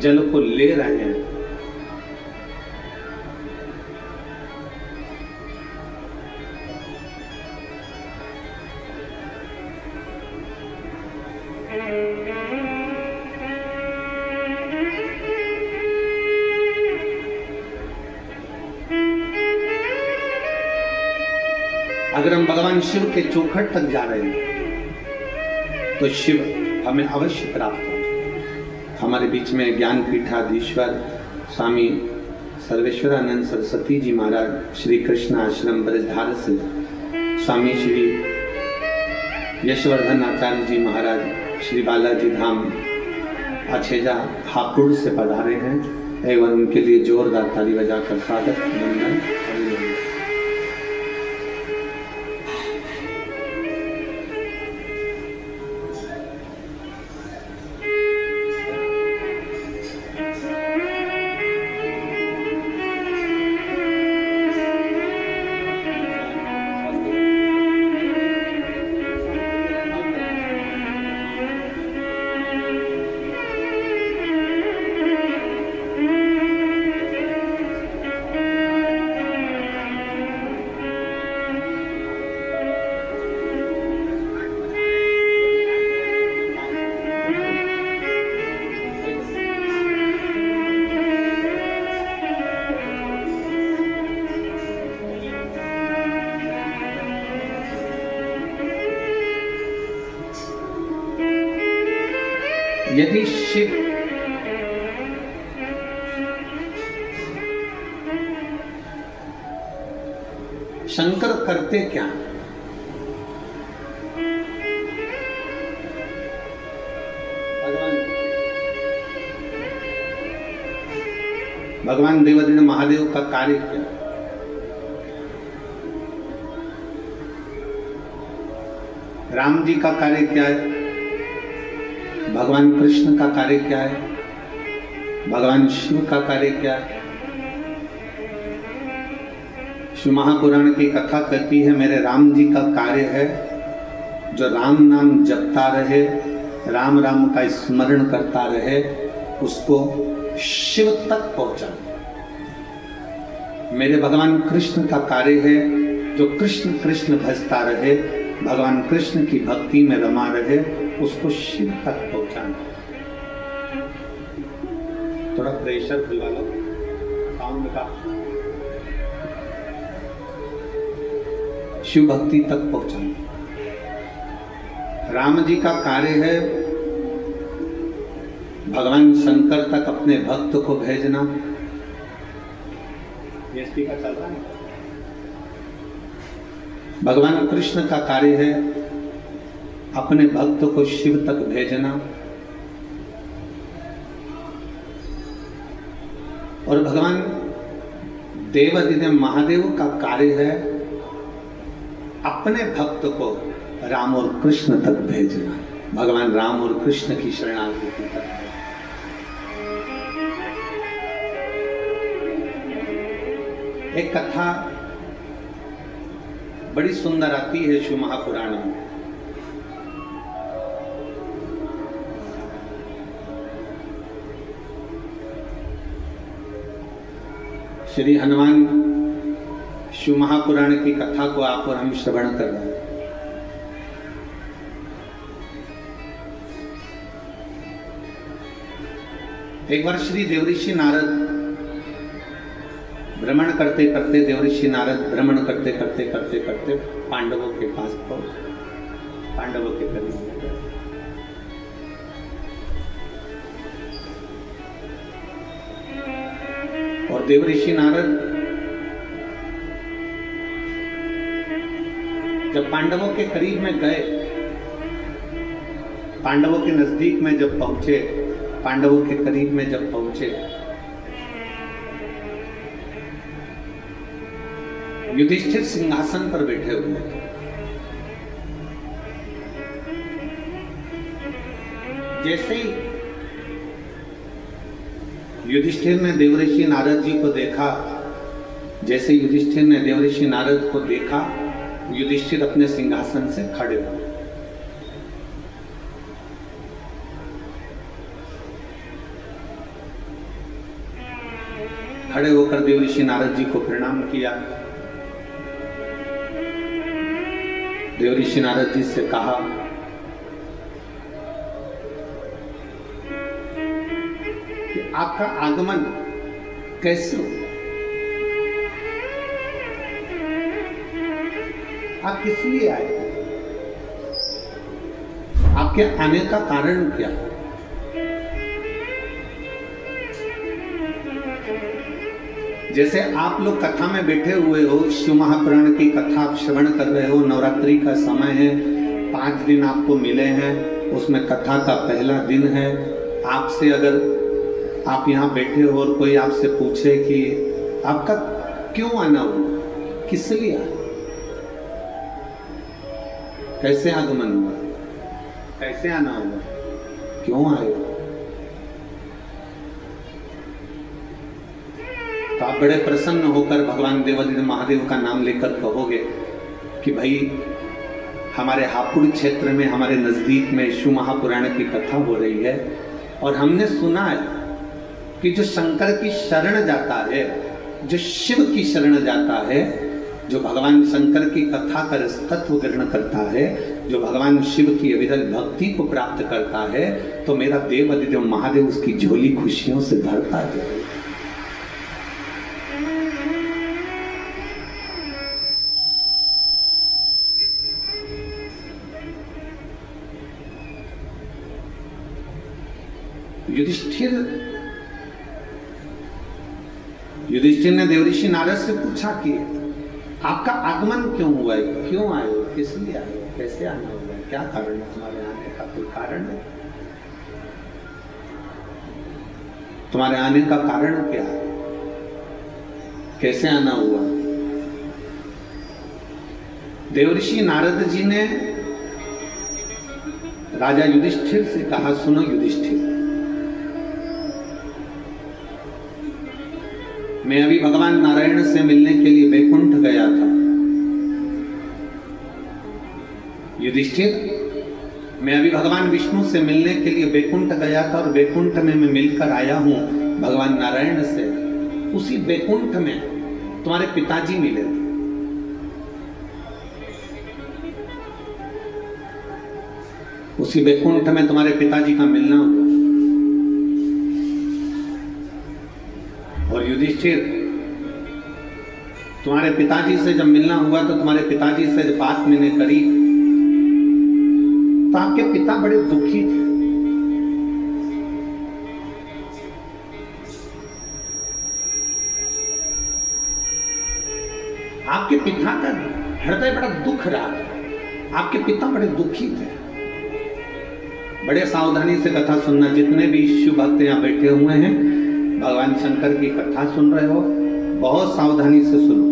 जल को ले रहे हैं। अगर हम भगवान शिव के चौखट तक जा रहे हैं तो शिव हमें अवश्य प्राप्त हो। हमारे बीच में ज्ञान पीठाधीश्वर स्वामी सर्वेश्वरानंद सरस्वती जी महाराज, श्री कृष्ण आश्रम ब्रजधार से स्वामी श्री यशवर्धन आचार्य जी महाराज, श्री बालाजी धाम अछेजा हापुड़ से पधारे हैं। एवं उनके लिए जोरदार ताली बजाकर स्वागत वंदन। यदि शिव शंकर करते क्या? भगवान देवादिदेव महादेव का कार्य क्या? राम जी का कार्य क्या है? भगवान कृष्ण का कार्य क्या है? भगवान शिव का कार्य क्या है? शिव महापुराण की कथा कहती है, मेरे राम जी का कार्य है जो राम नाम जपता रहे, राम राम का स्मरण करता रहे, उसको शिव तक पहुंचाना। मेरे भगवान कृष्ण का कार्य है जो कृष्ण कृष्ण भजता रहे, भगवान कृष्ण की भक्ति में रमा रहे, उसको शिव तक पहुंचाना। थोड़ा प्रेशर दिलवा लो साउंड का। शिव भक्ति तक पहुंचाना। राम जी का कार्य है भगवान शंकर तक अपने भक्त को भेजना। ये स्पीकर चल रहा है। भगवान कृष्ण का कार्य है अपने भक्त को शिव तक भेजना। और भगवान देवादिदेव महादेव का कार्य है अपने भक्त को राम और कृष्ण तक भेजना। भगवान राम और कृष्ण की शरणागति तक। एक कथा बड़ी सुंदर आती है शिव महापुराण में। श्री हनुमान शिव महापुराण की कथा को आप और हम श्रवण कर रहे हैं। एक बार श्री देवऋषि नारद भ्रमण करते करते, देवऋषि नारद भ्रमण करते करते करते करते पांडवों के पास पहुंचे, पांडवों के करीब। और देवऋषि नारद जब पांडवों के करीब में गए, पांडवों के नजदीक में जब पहुंचे, पांडवों के करीब में जब पहुंचे, युधिष्ठिर सिंहासन पर बैठे हुए थे। जैसे ही युधिष्ठिर ने देवऋषि नारद जी को देखा, जैसे युधिष्ठिर ने देवऋषि नारद को देखा, युधिष्ठिर अपने सिंहासन से खड़े हुए। खड़े होकर देव ऋषि नारद जी को प्रणाम किया। देव ऋषि नारद जी से कहा कि आपका आगमन कैसे हो, आप किस लिए आए, आपके आने का कारण क्या। जैसे आप लोग कथा में बैठे हुए हो, शिव महापुराण की कथा आप श्रवण कर रहे हो, नवरात्रि का समय है, 5 दिन आपको मिले हैं, उसमें कथा का पहला दिन है। आपसे अगर आप यहाँ बैठे हो और कोई आपसे पूछे कि आपका क्यों आना हुआ, किस लिए आए, कैसे आगमन हुआ, कैसे आना हुआ, क्यों आए, तो आप बड़े प्रसन्न होकर भगवान देवादिदेव महादेव का नाम लेकर कहोगे कि भाई हमारे हापुड़ क्षेत्र में, हमारे नजदीक में शिव महापुराण की कथा हो रही है और हमने सुना है कि जो शंकर की शरण जाता है, जो शिव की शरण जाता है, जो भगवान शंकर की कथा का तत्व ग्रहण करता है, जो भगवान शिव की अविरल भक्ति को प्राप्त करता है, तो मेरा देवादिदेव महादेव उसकी झोली खुशियों से भरता है। युधिष्ठिर ने देवऋषि नारद से पूछा कि आपका आगमन क्यों हुआ है, क्यों आए हो, किस लिए आए हो, कैसे आना हुआ है, क्या कारण है तुम्हारे आने का, कोई कारण है, तुम्हारे आने का कारण क्या है, कैसे आना हुआ। देवऋषि नारद जी ने राजा युधिष्ठिर से कहा, सुनो युधिष्ठिर, मैं अभी भगवान नारायण से मिलने के लिए वैकुंठ गया था। युधिष्ठिर, मैं अभी भगवान विष्णु से मिलने के लिए वैकुंठ गया था और वैकुंठ में मैं मिलकर आया हूं भगवान नारायण से। उसी वैकुंठ में तुम्हारे पिताजी मिले, उसी वैकुंठ में तुम्हारे पिताजी का मिलना हुआ। और युधिष्ठिर, तुम्हारे पिताजी से जब मिलना हुआ तो तुम्हारे पिताजी से जब बात मैंने करी तो आपके पिता बड़े दुखी थे। आपके पिता का हृदय बड़ा दुख रहा था, आपके पिता बड़े दुखी थे। बड़े सावधानी से कथा सुनना, जितने भी शिव भक्त यहाँ बैठे हुए हैं, भगवान शंकर की कथा सुन रहे हो, बहुत सावधानी से सुनो।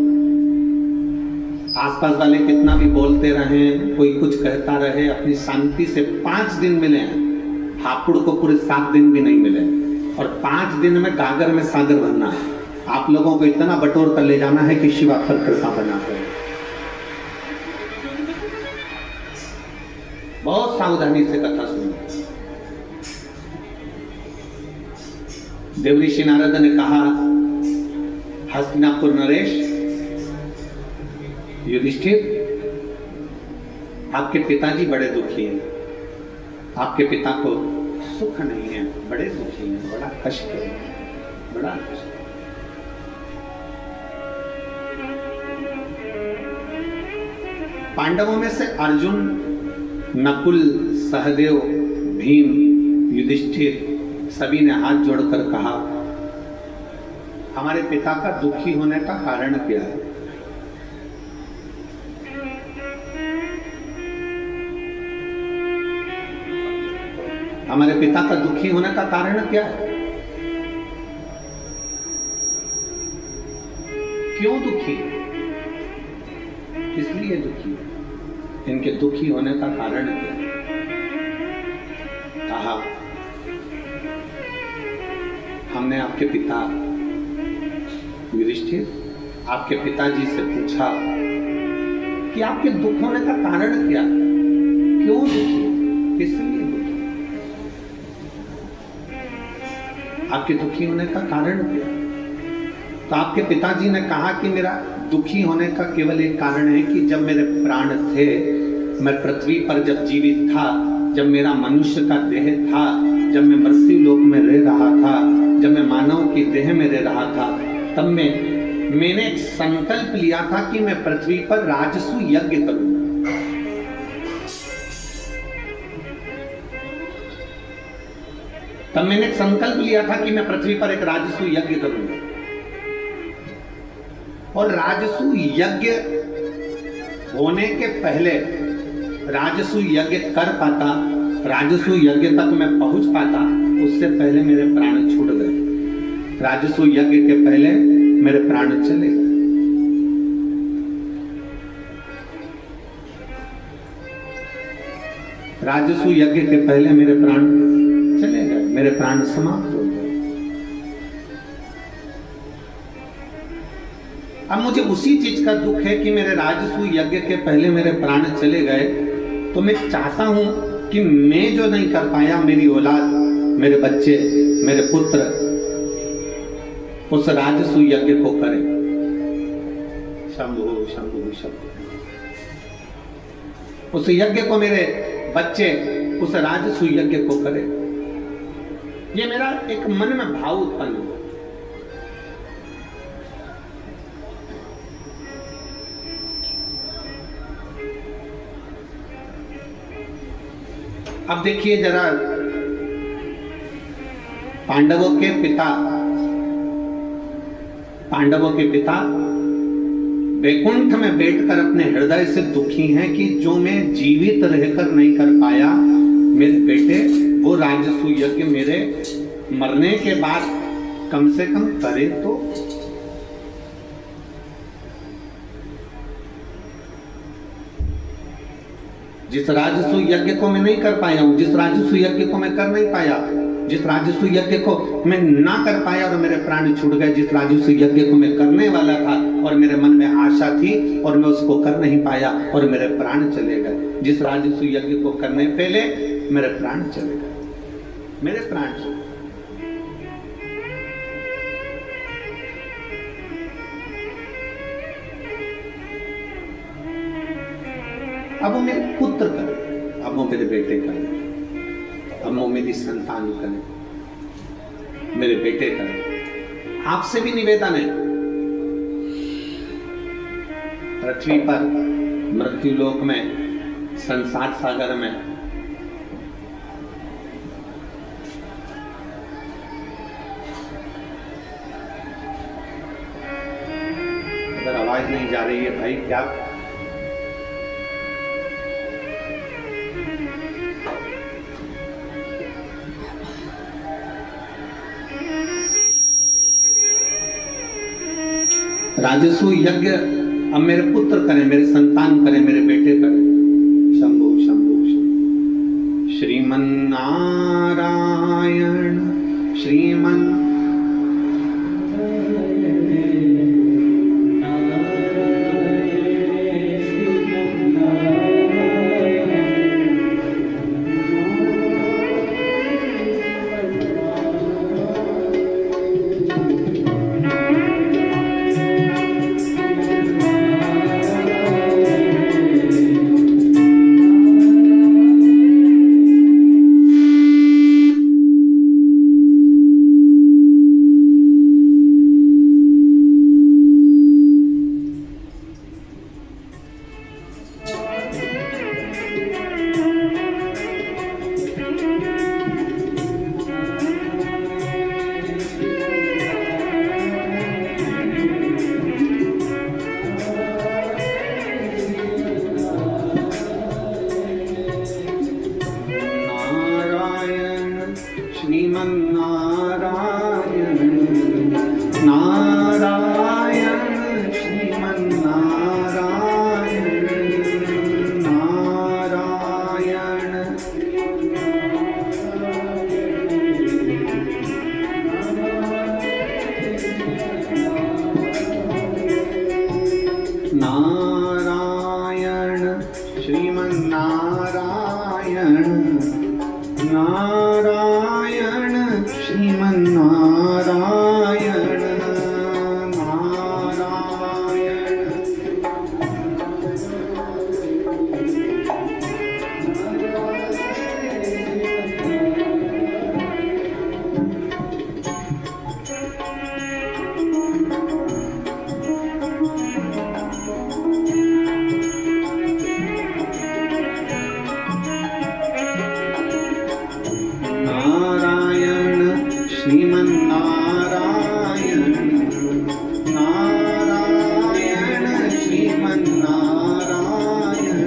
आसपास वाले कितना भी बोलते रहे, कोई कुछ कहता रहे, अपनी शांति से 5 दिन मिले हैं। हापुड़ को पूरे 7 दिन भी नहीं मिले और 5 दिन में गागर में सागर बनना है। आप लोगों को इतना बटोर कर ले जाना है कि शिव आप पर कृपा बना है। बहुत सावधानी से कथा सुनो। देवऋषि नारद ने कहा, हस्तिनापुर नरेश, युधिष्ठिर, आपके पिताजी बड़े दुखी हैं, आपके पिता को सुख नहीं है, बड़े दुखी हैं, बड़ा कष्ट है, बड़ा कष्ट। पांडवों में से अर्जुन, नकुल, सहदेव, भीम, युधिष्ठिर सभी ने हाथ जोड़कर कहा, हमारे पिता का दुखी होने का कारण क्या है। हमारे पिता का दुखी होने का कारण क्या है, क्यों दुखी, किस लिए दुखी, इनके दुखी होने का कारण क्या है। कहा, हमने आपके पिता युधिष्ठिर, आपके पिताजी से पूछा कि आपके दुख होने का कारण क्या है, क्यों दुखी, किस लिए दुखी, आपके दुखी होने का कारण क्या है। तो आपके पिताजी ने कहा कि मेरा दुखी होने का केवल एक कारण है कि जब मेरे प्राण थे, मैं पृथ्वी पर जब जीवित था, जब मेरा मनुष्य का देह था, जब मैं मृत्यु लोक में रह रहा था, जब मैं मानव की देह में रह रहा था, तब मैंने एक संकल्प लिया था कि मैं पृथ्वी पर राजसु यज्ञ करूंगा। तब मैंने एक संकल्प लिया था कि मैं पृथ्वी पर एक राजसु यज्ञ करूंगा। और राजसु यज्ञ होने के पहले, राजसु यज्ञ कर पाता, राजसु यज्ञ तक मैं पहुंच पाता, उससे पहले मेरे प्राण छूट गए। राजसु यज्ञ के पहले मेरे प्राण चले गए। राजसु यज्ञ के पहले मेरे प्राण चले गए, मेरे प्राण समाप्त हो गए। अब मुझे उसी चीज का दुख है कि मेरे राजसु यज्ञ के पहले मेरे प्राण चले गए, तो मैं चाहता हूं कि मैं जो नहीं कर पाया, मेरी औलाद, मेरे बच्चे, मेरे पुत्र उस राजसु यज्ञ को करें। शंभु शंभु शंभु। उस यज्ञ को मेरे बच्चे उस राजसु यज्ञ को करें। ये मेरा एक मन में भाव उत्पन्न हुआ। अब देखिए जरा, पांडवों के पिता वैकुंठ में बैठकर अपने हृदय से दुखी हैं कि जो मैं जीवित रहकर नहीं कर पाया, मेरे बेटे वो राजसु यज्ञ मेरे मरने के बाद कम से कम करे तो। जिस राजसु यज्ञ को मैं नहीं कर पाया हूं, जिस राजसु यज्ञ को मैं कर नहीं पाया, जिस राजसु यज्ञ को मैं ना कर पाया और मेरे प्राण छूट गए, जिस राजसु यज्ञ को मैं करने वाला था और मेरे मन में आशा थी और मैं उसको कर नहीं पाया और मेरे प्राण चले गए, जिस राजसु यज्ञ को करने पहले मेरे प्राण चले गए, मेरे प्राण चले गए। अब वो मेरे पुत्र करें, अब वो मेरे बेटे करें, अब वो मेरी संतान करें, मेरे बेटे करें। आपसे भी निवेदन है, पृथ्वी पर, मृत्यु लोक में, संसार सागर में अगर आवाज नहीं जा रही है भाई, क्या राजसु यज्ञ अब मेरे पुत्र करें, मेरे संतान करें, मेरे बेटे करें। शंभु शंभु शंभु। श्रीमन नारायण श्रीमन नारायण श्रीमन नारायण नारायण श्रीमन नारायण नारायण श्रीमन नारायण नारायण श्रीमन नारायण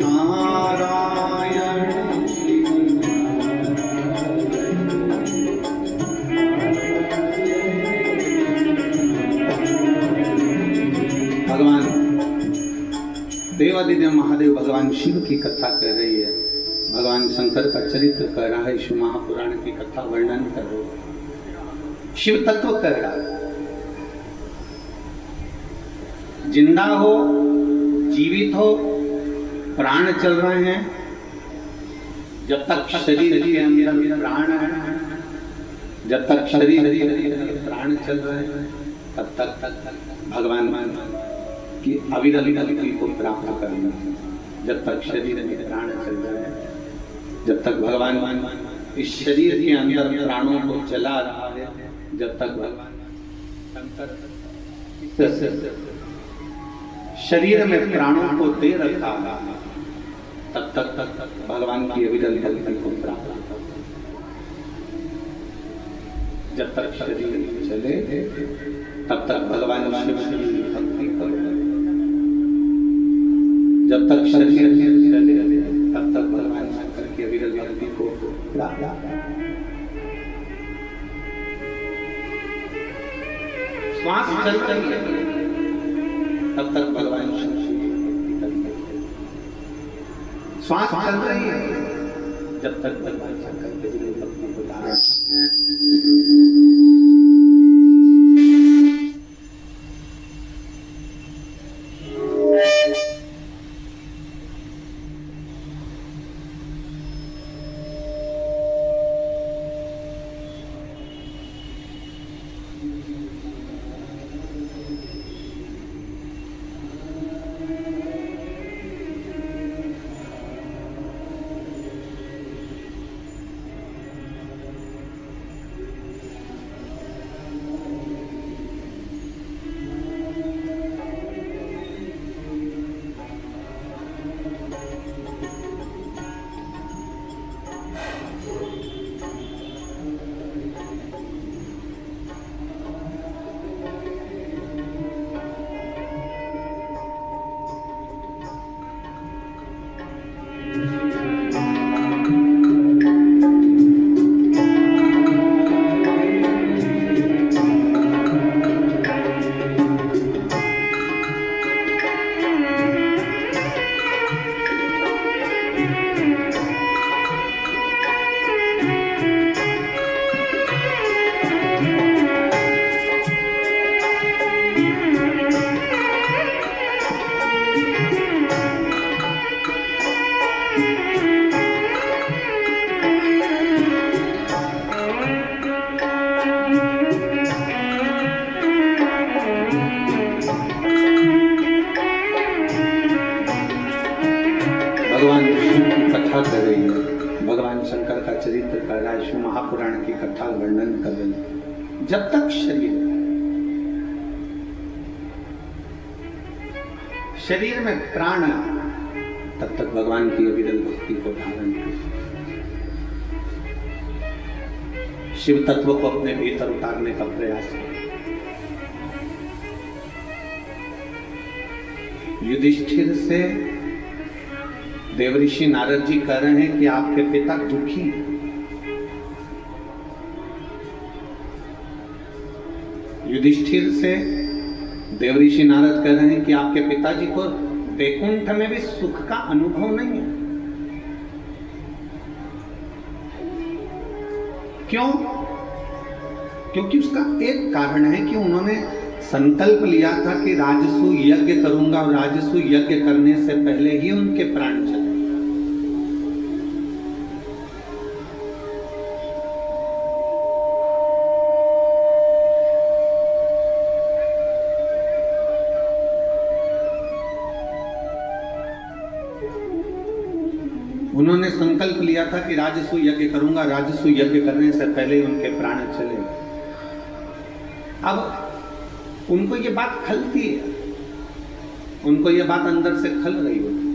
नारायण भगवान देवादिदेव महादेव भगवान शिव की कथा कर रही है। भगवान शंकर का चरित्र कर रहा है। शिव महापुराण की कथा वर्णन कर रहा है। शिव तत्व कर रहा है। जिंदा हो, जीवित हो, प्राण चल रहे हैं, जब तक शरीर के अंदर प्राण है, जब तक शरीर प्राण चल रहे हैं, तब तक भगवान की अविरल गति को प्राप्त करना। जब तक शरीर में प्राण चल रहे हैं, जब तक भगवान इस शरीर के अंदर प्राणों को चला रहा है, जब तक भगवान शरीर में प्राणों को दे रखा है, तब तक भगवान की अविरल गति को प्राप्त करना। जब तक शरीर चले, तब तक भगवान शिव की भक्ति करो। जब तक शरीर चले, तब तक भगवान शंकर की अविरल भक्ति को श्वास चल रही है, तब तक भगवान शंकर की भक्ति करते हैं। श्वास चल रही है, जब तक भगवान शंकर की अविरल भक्ति को धारण। भगवान शिव की कथा कर रही है। भगवान शंकर का चरित्र कर रहा है। शिव महापुराण की कथा वर्णन कर रही है। जब तक शरीर में प्राण, तब तक भगवान की अविरल भक्ति को धारण कर। शिव तत्व को अपने भीतर उतारने का प्रयास करें। युधिष्ठिर से देवऋषि नारद जी कह रहे हैं कि आपके पिता दुखी हैं। युधिष्ठिर से देवऋषि नारद कह रहे हैं कि आपके पिताजी को वैकुंठ में भी सुख का अनुभव नहीं है। क्यों? क्योंकि उसका एक कारण है कि उन्होंने संकल्प लिया था कि राजसू यज्ञ करूंगा और राजसू यज्ञ करने से पहले ही उनके प्राण चले। उन्होंने संकल्प लिया था कि राजसू यज्ञ करूंगा, राजसू यज्ञ करने से पहले ही उनके प्राण चले। अब उनको ये बात खलती है, उनको ये बात अंदर से खल रही होती।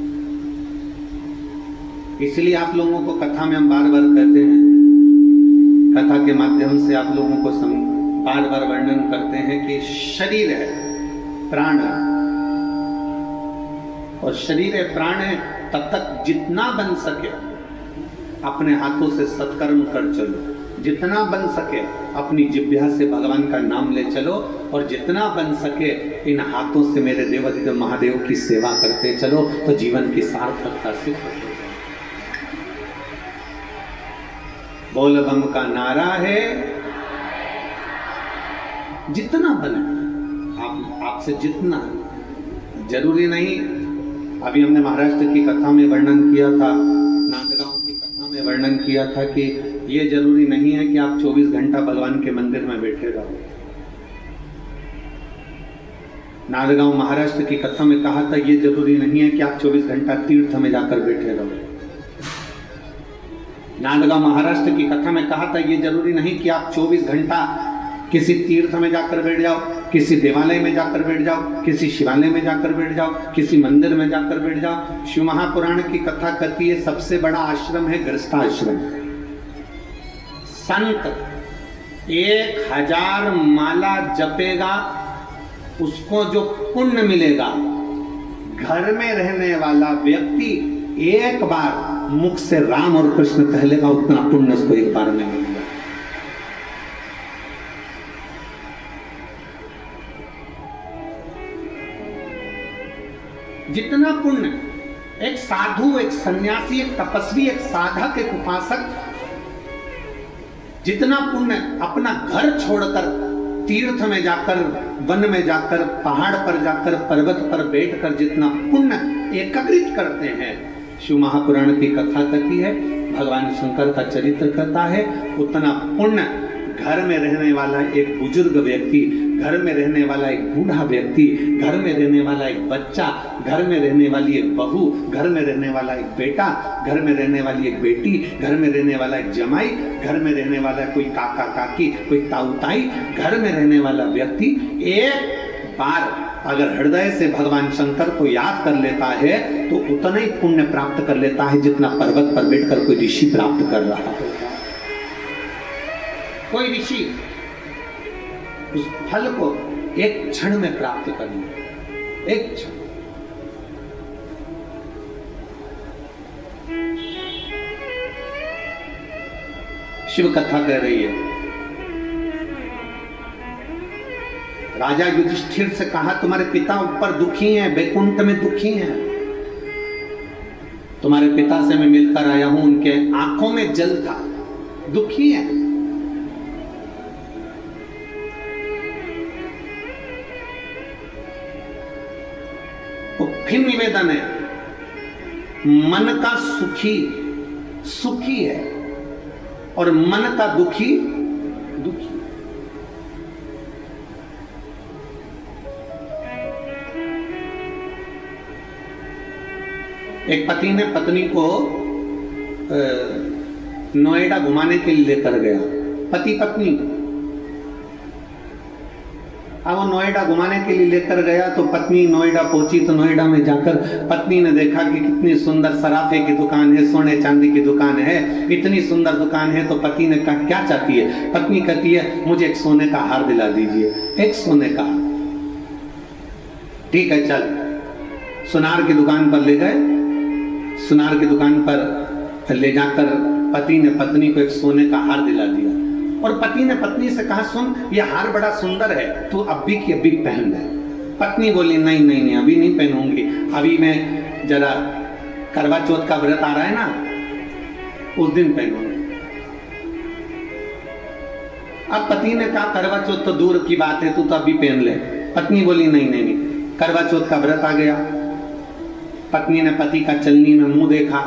इसलिए आप लोगों को कथा में हम बार बार कहते हैं, कथा के माध्यम से आप लोगों को बार बार वर्णन करते हैं कि शरीर है, प्राण है, और शरीर है, प्राण है, तब तक जितना बन सके अपने हाथों से सत्कर्म कर चलो, जितना बन सके अपनी जिह्वा से भगवान का नाम ले चलो, और जितना बन सके इन हाथों से मेरे देवाधिदेव महादेव की सेवा करते चलो, तो जीवन की सार्थकता सिद्ध हो। बोल बम का नारा है, जितना बने आपसे जितना, जरूरी नहीं। अभी हमने महाराष्ट्र की कथा में वर्णन किया था, नांदगांव की कथा में वर्णन किया था कि ये जरूरी नहीं है कि आप 24 घंटा भगवान के मंदिर में बैठे रहो। नांदगांव महाराष्ट्र की कथा में कहा था ये जरूरी नहीं है कि आप 24 घंटा तीर्थ में जाकर बैठे रहो। नांदगांव महाराष्ट्र की कथा में कहा था ये जरूरी नहीं कि आप 24 घंटा किसी तीर्थ में जाकर बैठ जाओ, किसी देवालय में जाकर बैठ जाओ, किसी शिवालय में जाकर बैठ जाओ, किसी मंदिर में जाकर बैठ जाओ। शिव महापुराण की कथा कहती है सबसे बड़ा आश्रम है गृहस्थाश्रम। संत 1000 माला जपेगा, उसको जो पुण्य मिलेगा, घर में रहने वाला व्यक्ति एक बार मुख से राम और कृष्ण कह लेगा, उतना पुण्य उसको एक बार में मिलेगा। जितना पुण्य एक साधु, एक सन्यासी, एक तपस्वी, एक साधक, एक उपासक, जितना पुण्य अपना घर छोड़कर तीर्थ में जाकर, वन में जाकर, पहाड़ पर जाकर, पर्वत पर बैठकर जितना पुण्य एकत्रित करते हैं, शिव महापुराण की कथा कहती है, भगवान शंकर का चरित्र कहता है, उतना पुण्य घर में रहने वाला एक बुजुर्ग व्यक्ति, घर में रहने वाला एक बूढ़ा व्यक्ति, घर में रहने वाला एक बच्चा, घर में रहने वाली एक बहू, घर में रहने वाला एक बेटा, घर में रहने वाली एक बेटी, घर में रहने वाला एक जमाई, घर में रहने वाला कोई काका काकी, कोई ताऊ ताई, घर में रहने वाला व्यक्ति एक बार अगर हृदय से भगवान शंकर को याद कर लेता है तो उतना ही पुण्य प्राप्त कर लेता है जितना पर्वत पर बैठकर कोई ऋषि प्राप्त कर रहा है। कोई ऋषि उस फल को एक क्षण में प्राप्त कर ले, एक क्षण। शिव कथा कह रही है, राजा युधिष्ठिर से कहा तुम्हारे पिता ऊपर दुखी हैं, बैकुंठ में दुखी हैं, तुम्हारे पिता से मैं मिलकर आया हूं, उनके आंखों में जल था, दुखी हैं। फिर निवेदन है, मन का सुखी सुखी है और मन का दुखी दुखी। एक पति ने पत्नी को नोएडा घुमाने के लिए लेकर गया, पति पत्नी। अब वो नोएडा घुमाने के लिए लेकर गया तो पत्नी नोएडा पहुंची, तो नोएडा में जाकर पत्नी ने देखा कि कितनी सुंदर सराफे की दुकान है, सोने चांदी की दुकान है, इतनी सुंदर दुकान है। तो पति ने कहा क्या चाहती है? पत्नी कहती है मुझे एक सोने का हार दिला दीजिए, एक सोने का। ठीक है चल, सुनार की दुकान पर ले गए। सुनार की दुकान पर ले जाकर पति ने पत्नी को एक सोने का हार दिला दिया और पति ने पत्नी से कहा सुन ये हार बड़ा सुंदर है, तू अभी की अभी पहन ले। पत्नी बोली नहीं नहीं नहीं अभी नहीं पहनूंगी, अभी मैं जरा करवा चौथ का व्रत आ रहा है ना, उस दिन पहनूंगी। अब पति ने कहा करवा चौथ तो दूर की बात है, तू तो अभी पहन ले। पत्नी बोली नहीं नहीं नहीं, करवा चौथ का व्रत आ गया। पत्नी ने पति का चलनी में मुंह देखा,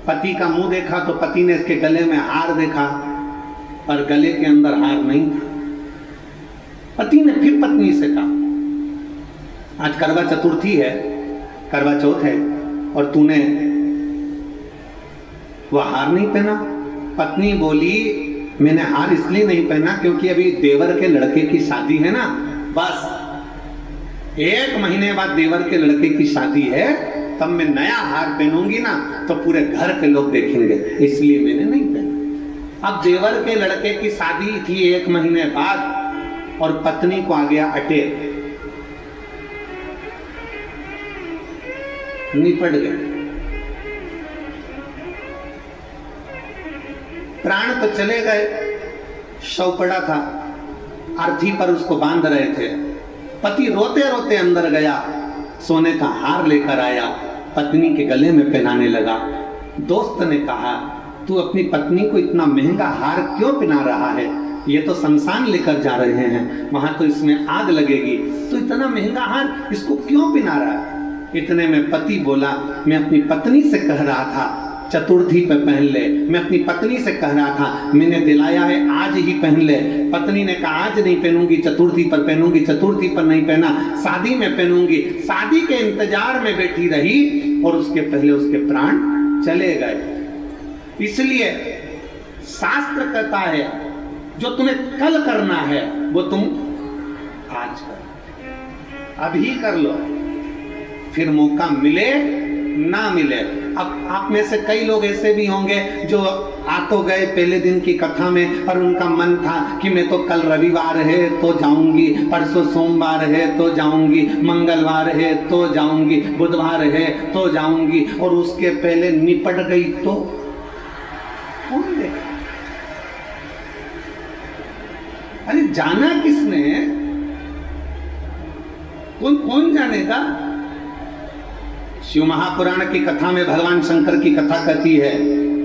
पति का मुंह देखा तो पति ने इसके गले में हार देखा, पर गले के अंदर हार नहीं था। पति ने फिर पत्नी से कहा आज करवा चतुर्थी है, करवा चौथ है और तूने वह हार नहीं पहना। पत्नी बोली मैंने हार इसलिए नहीं पहना क्योंकि अभी देवर के लड़के की शादी है ना, बस 1 महीने बाद देवर के लड़के की शादी है, तब मैं नया हार पहनूंगी ना तो पूरे घर के लोग देखेंगे, इसलिए मैंने नहीं पहना। अब देवर के लड़के की शादी थी 1 महीने बाद और पत्नी को आ गया अटैक, निपट गए, प्राण तो चले गए, शव पड़ा था, अर्थी पर उसको बांध रहे थे। पति रोते रोते अंदर गया, सोने का हार लेकर आया, पत्नी के गले में पहनाने लगा। दोस्त ने कहा, तू अपनी पत्नी को इतना महंगा हार क्यों पहना रहा है? ये तो शमशान लेकर जा रहे हैं, वहां तो इसमें आग लगेगी, तो इतना महंगा हार इसको क्यों पहना रहा है? इतने में पति बोला, मैं अपनी पत्नी से कह रहा था चतुर्थी पे पहन ले, मैं अपनी पत्नी से कह रहा था, मैंने दिलाया है आज ही पहन ले। पत्नी ने कहा आज नहीं पहनूंगी, चतुर्थी पर पहनूंगी, चतुर्थी पर नहीं पहना, शादी में पहनूंगी। शादी के इंतजार में बैठी रही और उसके पहले उसके प्राण चले गए। इसलिए शास्त्र कहता है जो तुम्हें कल करना है वो तुम आज करो, अभी कर लो, फिर मौका मिले ना मिले। अब आप में से कई लोग ऐसे भी होंगे जो आ तो गए पहले दिन की कथा में, पर उनका मन था कि मैं तो कल रविवार है तो जाऊंगी, परसों सोमवार है तो जाऊंगी, मंगलवार है तो जाऊंगी, बुधवार है तो जाऊंगी, और उसके पहले निपट गई तो कौन देगा? अरे जाना किसने, कौन जानेगा? शिव महापुराण की कथा में भगवान शंकर की कथा कहती है,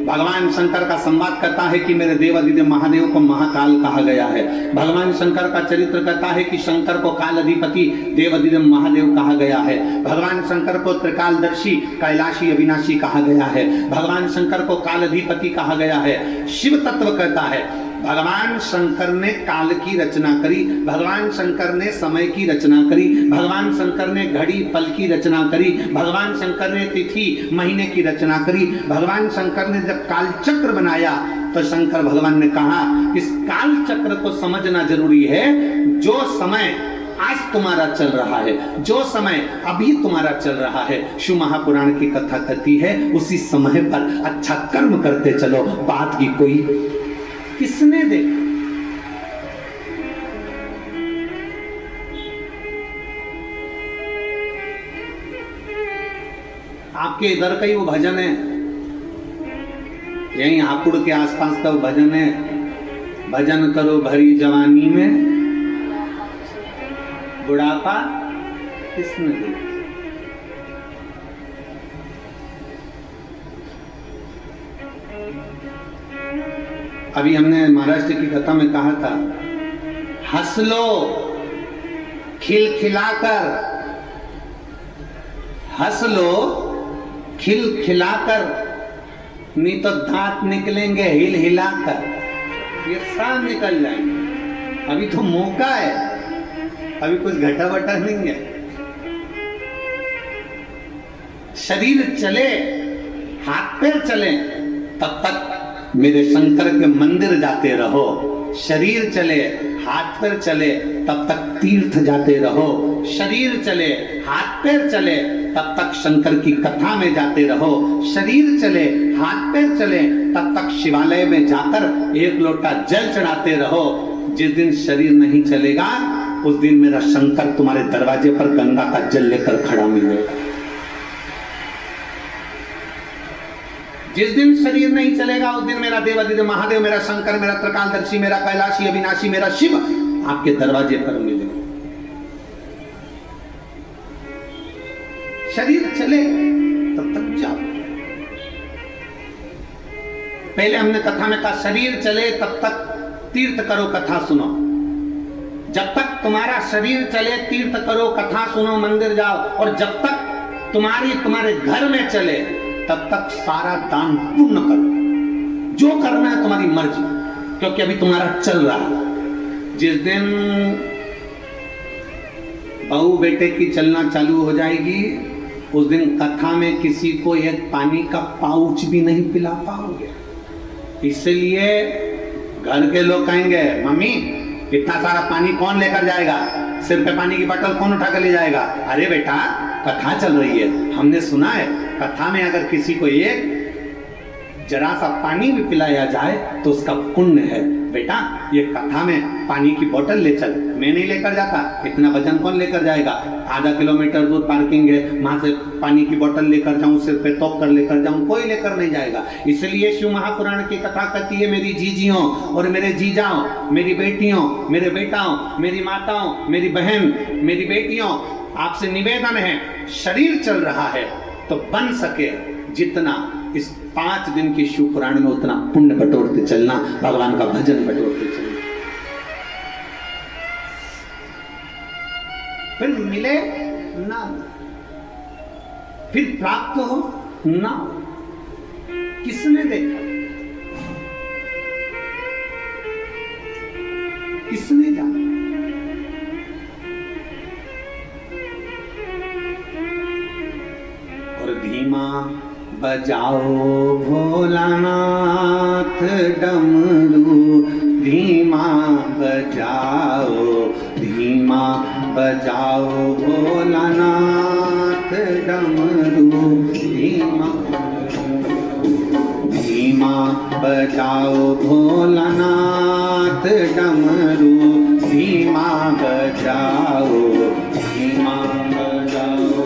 भगवान शंकर का संवाद कहता है कि मेरे देवादिदेव महादेव को महाकाल कहा गया है। भगवान शंकर का चरित्र कहता है कि शंकर को काल अधिपति देवादिदेव महादेव कहा गया है। भगवान शंकर को त्रिकालदर्शी कैलाशी अविनाशी कहा गया है। भगवान शंकर को काल अधिपति कहा गया है। शिव तत्व कहता है भगवान शंकर ने काल की रचना करी, भगवान शंकर ने समय की रचना करी, भगवान शंकर ने घड़ी पल की रचना करी, भगवान शंकर ने तिथि महीने की रचना करी। भगवान शंकर ने जब काल चक्र बनाया तो शंकर भगवान ने कहा इस काल चक्र को समझना जरूरी है। जो समय आज तुम्हारा चल रहा है, जो समय अभी तुम्हारा चल रहा है, शिव महापुराण की कथा कहती है उसी समय पर अच्छा कर्म करते चलो, बात की कोई किसने देखा? आपके इधर का ही वो भजन है, यही हापुड़ के आसपास का वो भजन है, भजन करो भरी जवानी में बुढ़ापा किसने देखा? अभी हमने महाराष्ट्र की कथा में कहा था, हंस लो खिलखिलाकर, हंस लो खिलखिलाकर, नहीं तो दांत निकलेंगे हिल हिलाकर, ये सब निकल जाएंगे। अभी तो मौका है, अभी कुछ घटा वटा नहीं है। शरीर चले, हाथ पैर चले, तब तक मेरे शंकर के मंदिर जाते रहो। शरीर चले, हाथ पैर चले, तब तक तीर्थ जाते रहो। शरीर चले, हाथ पैर चले, तब तक शंकर की कथा में जाते रहो। शरीर चले, हाथ पैर चले, तब तक शिवालय में जाकर 1 लोटा जल चढ़ाते रहो। जिस दिन शरीर नहीं चलेगा उस दिन मेरा शंकर तुम्हारे दरवाजे पर गंगा का जल लेकर खड़ा मिलेगा। जिस दिन शरीर नहीं चलेगा उस दिन मेरा देवादिदेव महादेव, मेरा शंकर, मेरा त्रिकालदर्शी, मेरा कैलाशी अविनाशी, मेरा शिव आपके दरवाजे पर मिलेगा। शरीर चले तब तक जाओ। पहले हमने कथा में कहा शरीर चले तब तक तीर्थ करो, कथा सुनो। जब तक तुम्हारा शरीर चले तीर्थ करो, कथा सुनो, मंदिर जाओ। और जब तक तुम्हारे घर में चले तब तक सारा दान पूर्ण करो, जो करना है तुम्हारी मर्जी, क्योंकि अभी तुम्हारा चल रहा है। जिस दिन बहू बेटे की चलना चालू हो जाएगी उस दिन कथा में किसी को एक पानी का पाउच भी नहीं पिला पाओगे। इसलिए घर के लोग कहेंगे मम्मी इतना सारा पानी कौन लेकर जाएगा, सिर पे पानी की बोतल कौन उठा कर ले जाएगा? अरे बेटा कथा चल रही है, हमने सुना है कथा में अगर किसी को एक जरा सा पानी भी पिलाया जाए तो उसका पुण्य है। बेटा ये कथा में पानी की बोतल ले चल, मैं नहीं लेकर जाता, इतना वजन कौन लेकर जाएगा, आधा किलोमीटर दूर पार्किंग है, वहां से पानी की बोतल लेकर जाऊं, सिर पे तोप कर लेकर जाऊं, कोई लेकर नहीं जाएगा। इसलिए शिव महापुराण की कथा कहती है, मेरी जीजियों और मेरे जीजाओं, मेरी बेटियों, मेरे बेटाओं, मेरी माताओं, मेरी बहन, मेरी बेटियों, आपसे निवेदन है, शरीर चल रहा है तो बन सके जितना इस 5 दिन की शिव पुराण में उतना पुण्य बटोरते चलना, भगवान का भजन बटोरते चलना। फिर मिले ना, फिर प्राप्त हो ना, किसने देखा, किसने जाना। और धीमा बजाओ भोलानाथ डमरू, धीमा बजाओ, धीमा बजाओ भोलानाथ डमरू, धीमा, धीमा बजाओ भोलानाथ डमरू, धीमा बजाओ, धीमा बजाओ।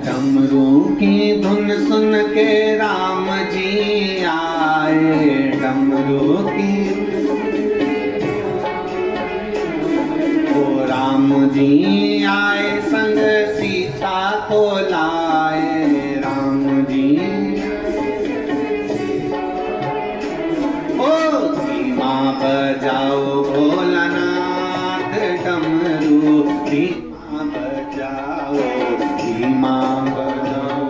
डमरू की धुन सुन के राम जी आए, डमरू की, ओ राम जी आए संग सीता को लाए, राम जी, ओ धीमा बजाओ भोलानाथ डमरू, धीमा बजाओ, धीमा बजाओ।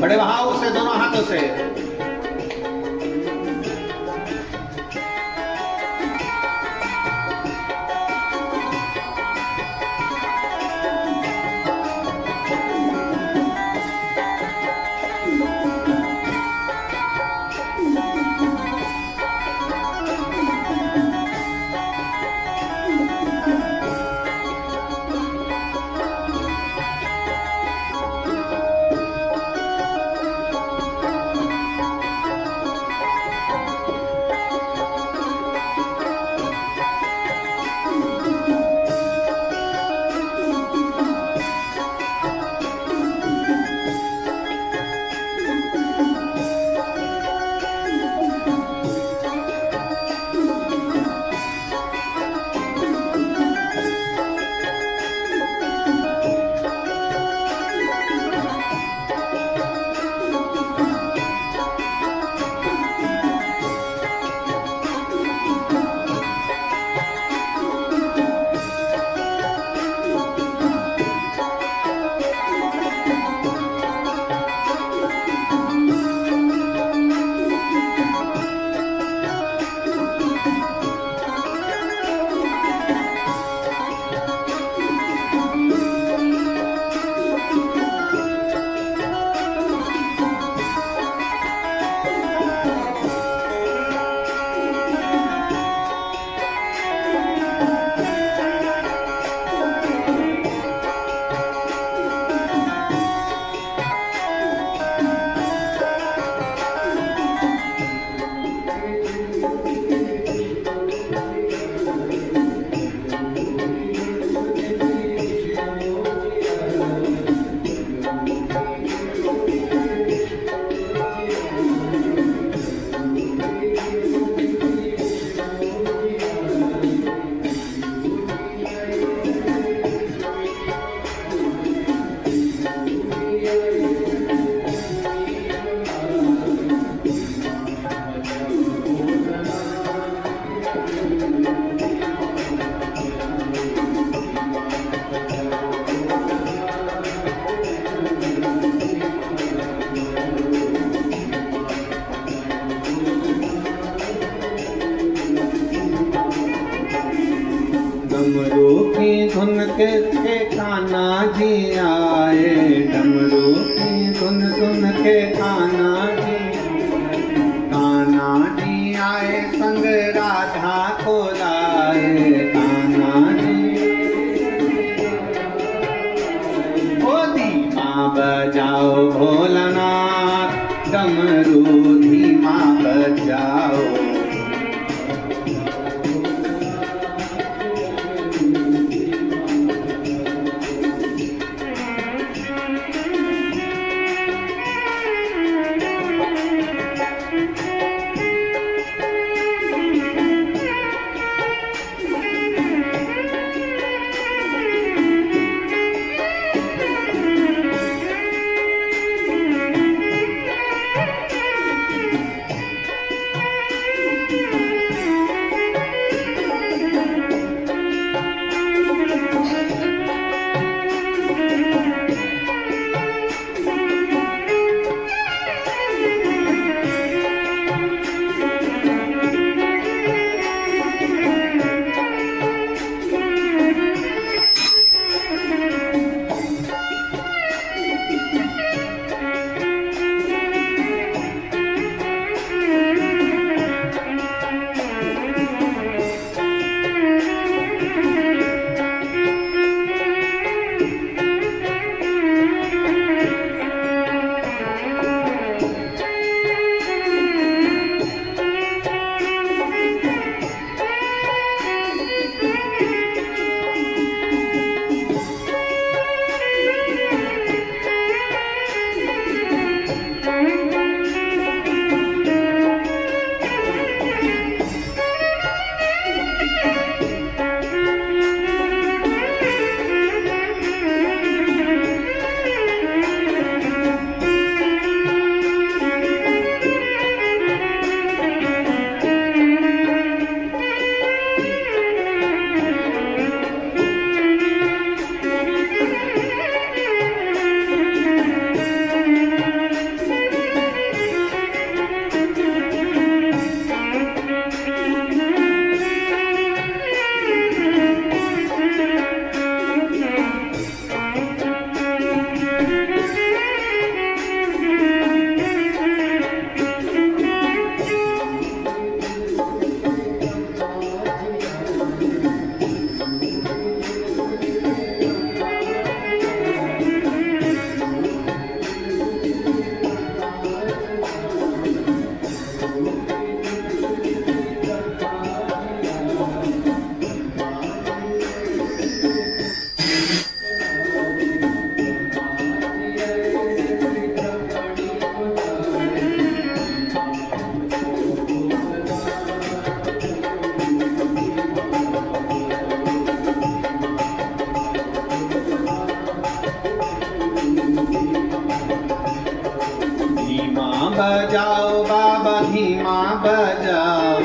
बड़े भाव से दोनों हाथों से डमरू की धुन के कान्हा जी आए, डमरू की धुन सुन के कान्हा जी, कान्हा बजाओ बाबा धीमा बजाओ,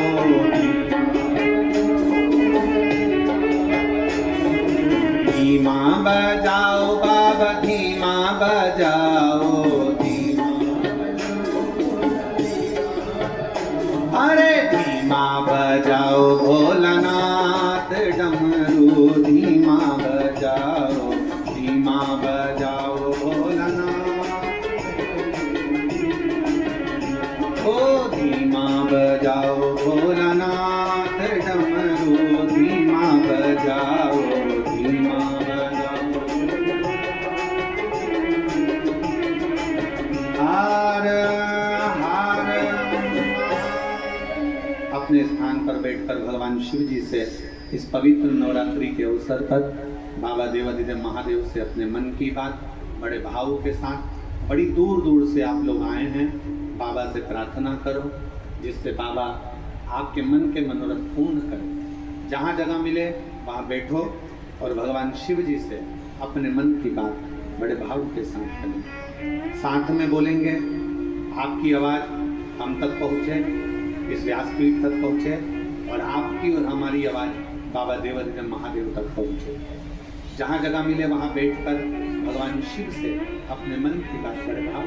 धीमा बजाओ बाबा धीमा बजाओ, धीमा, अरे धीमा बजाओ भोलानाथ डमरू, धीमा बजाओ, धीमा बजाओ भोलानाथ, ओ धीमा बजाओ भोलानाथ डमरू, धीमा बजाओ, धीमा बजाओ। हार हार। अपने स्थान पर बैठकर भगवान शिव जी से इस पवित्र नवरात्रि के अवसर पर बाबा देवाधिदेव महादेव से अपने मन की बात बड़े भाव के साथ, बड़ी दूर दूर से आप लोग आए हैं, बाबा से प्रार्थना करो जिससे बाबा आपके मन के मनोरथ पूर्ण करें। जहाँ जगह मिले वहाँ बैठो और भगवान शिव जी से अपने मन की बात बड़े भाव के साथ करें। साथ में बोलेंगे, आपकी आवाज़ हम तक पहुँचे, इस व्यासपीठ तक पहुँचे और आपकी और हमारी आवाज़ बाबा देवाधिदेव महादेव तक पहुँचे। जहाँ जगह मिले वहाँ बैठकर भगवान शिव से अपने मन की बात बड़े भाव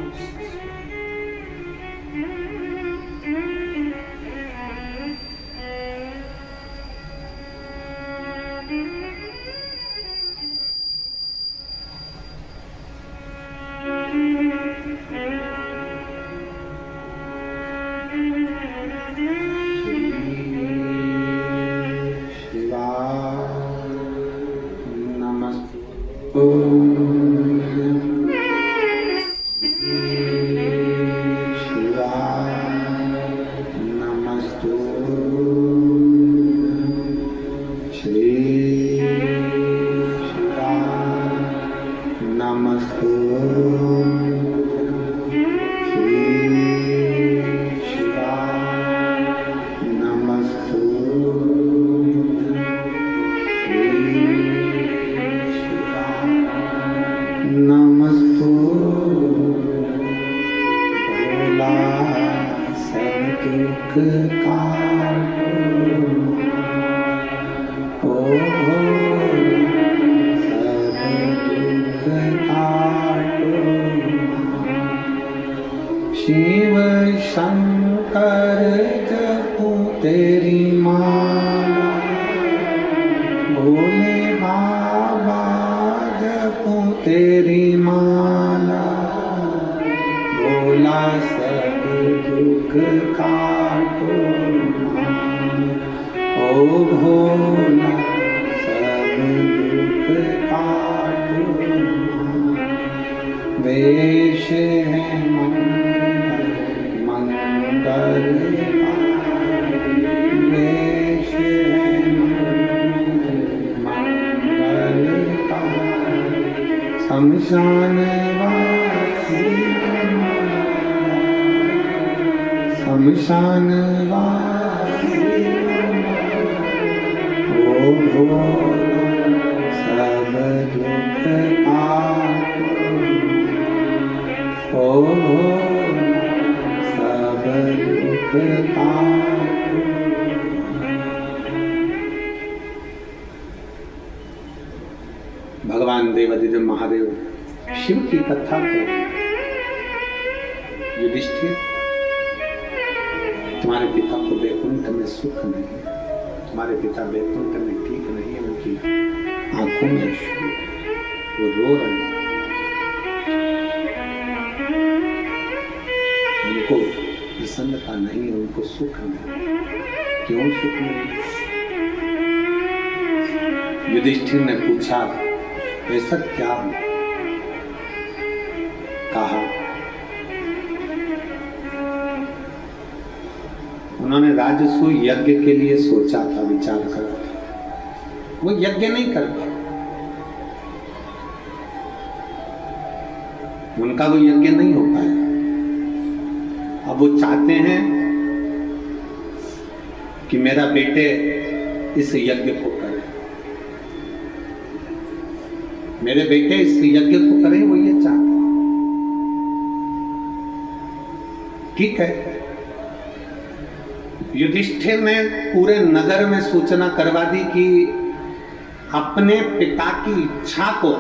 शिव शंकर जपूं तेरी माला, भोले बाबा जपूं तेरी माला, भोला सब दुख काटो, ओ भोला सब दुख काटो। वेश है मंगल वेश है मंगल का, शमशान वासी शमशान वासी, ओ भोला सब दुख काटो, ओ भोला सब दुख काटो। भगवान देवाधिदेव महादेव शिव की कथा को युधिष्ठिर, तुम्हारे पिता को वैकुंठ में सुख नहीं, तुम्हारे पिता वैकुंठ में ठीक नहीं, उनकी आंखों में अश्रु, वो रो रहे हैं, उनको प्रसन्नता नहीं, उनको सुख नहीं। क्यों सुख नहीं? युधिष्ठिर ने पूछा, ऐसा क्या हो? कहा, उन्होंने राजसु यज्ञ के लिए सोचा था, विचार करा था, वो यज्ञ नहीं कर पाए, उनका वो यज्ञ नहीं हो पाया। अब वो चाहते हैं कि मेरा बेटे इस यज्ञ को करे, मेरे बेटे इस यज्ञ को करें, वो ये चाहते हैं। ठीक है, युधिष्ठिर ने पूरे नगर में सूचना करवा दी कि अपने पिता की इच्छा को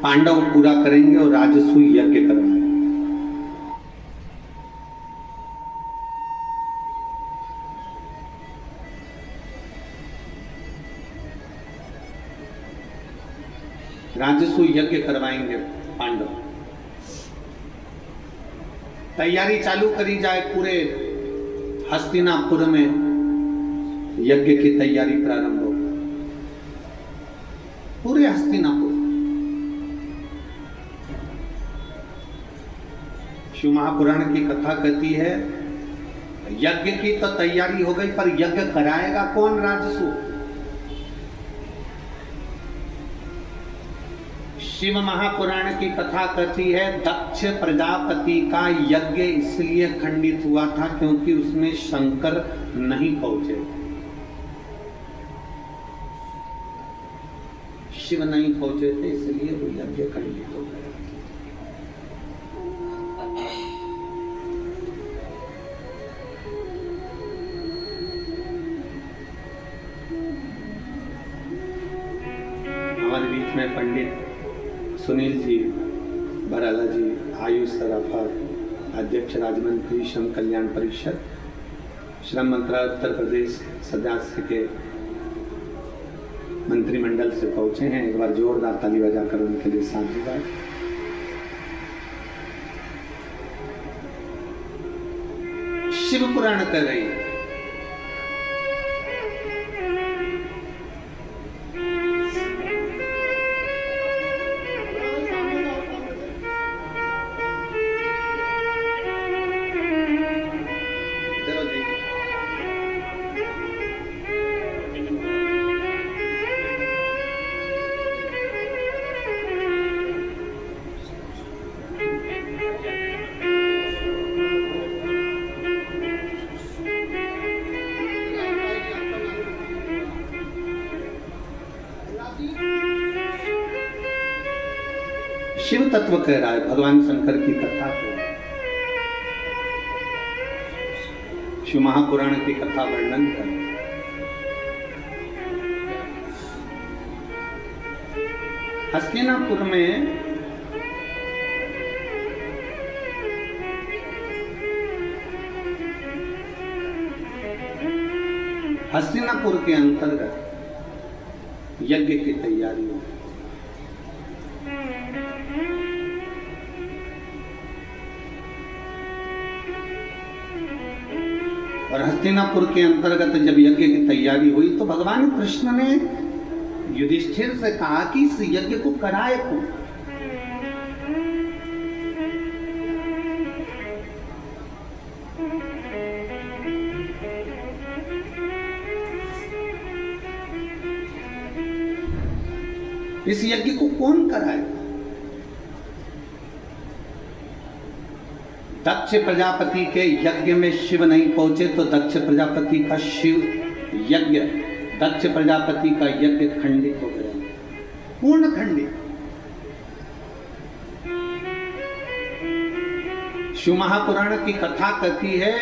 पांडव पूरा करेंगे और राजसूय यज्ञ करवाएंगे। राजसूय यज्ञ करवाएंगे पांडव। तैयारी चालू करी जाए, पूरे हस्तिनापुर में यज्ञ की तैयारी प्रारंभ हो, पूरे हस्तिनापुर। शिव महापुराण की कथा कहती है यज्ञ की तो तैयारी हो गई, पर यज्ञ कराएगा कौन? राजसूय। शिव महापुराण की कथा कहती है दक्ष प्रजापति का यज्ञ इसलिए खंडित हुआ था क्योंकि उसमें शंकर नहीं पहुंचे, शिव नहीं पहुंचे थे, इसलिए वो यज्ञ खंडित हो गया। हमारे बीच में पंडित सुनील जी बराला जी, आयुष सराफा, अध्यक्ष राजमंत्री श्रम कल्याण परिषद, श्रम मंत्रालय उत्तर प्रदेश सदस्य के मंत्रिमंडल से पहुंचे हैं। एक बार जोरदार ताली बजाकर उनके लिए साधुवाद। शिव पुराण कर रही है। शिव तत्व कह रहा है, भगवान शंकर की कथा को, शिव महापुराण की कथा वर्णन कर। हस्तिनापुर में हस्तिनापुर के अंतर्गत यज्ञ की तैयारी हो। और हस्तिनापुर के अंतर्गत जब यज्ञ की तैयारी हुई तो भगवान कृष्ण ने युधिष्ठिर से कहा कि इस यज्ञ को कराए कौन? इस यज्ञ को कौन कराए? दक्ष प्रजापति के यज्ञ में शिव नहीं पहुंचे तो दक्ष प्रजापति का शिव यज्ञ, दक्ष प्रजापति का यज्ञ खंडित हो गया, पूर्ण खंडित। शिव महापुराण की कथा कहती है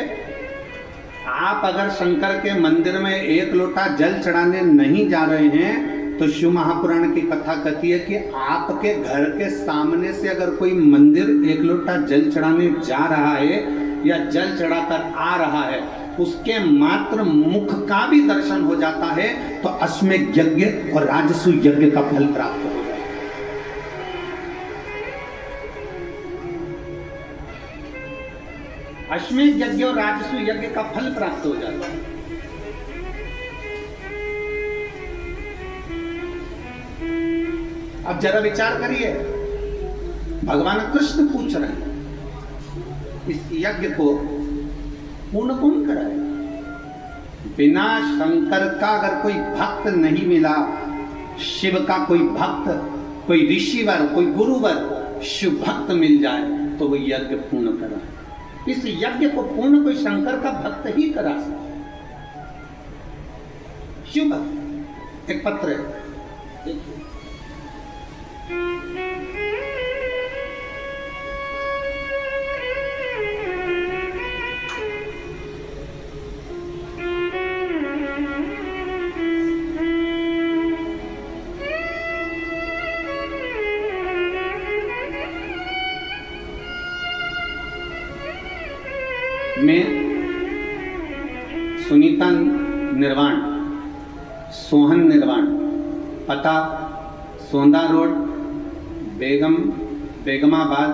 आप अगर शंकर के मंदिर में एक लोटा जल चढ़ाने नहीं जा रहे हैं तो शिव महापुराण की कथा कहती है कि आपके घर के सामने से अगर कोई मंदिर एक लोटा जल चढ़ाने जा रहा है या जल चढ़ाकर आ रहा है, उसके मात्र मुख का भी दर्शन हो जाता है तो अश्वमेध यज्ञ और राजसूय यज्ञ का फल प्राप्त हो जाता है। अश्वमेध यज्ञ और राजसूय यज्ञ का फल प्राप्त हो जाता है। अब जरा विचार करिए, भगवान कृष्ण पूछ रहे हैं इस यज्ञ को पूर्ण कौन कराएगा? बिना शंकर का अगर कोई भक्त नहीं मिला, शिव का कोई भक्त, कोई ऋषिवर, कोई गुरुवर, शिव भक्त मिल जाए तो वो यज्ञ पूर्ण कराए। इस यज्ञ को पूर्ण कोई शंकर का भक्त ही करा सकता। शिव भक्त। एक पत्र है, देखिए, मैं सुनीता निर्वाण, सोहन निर्वाण, पता सोंदा रोड, बेगमाबाद,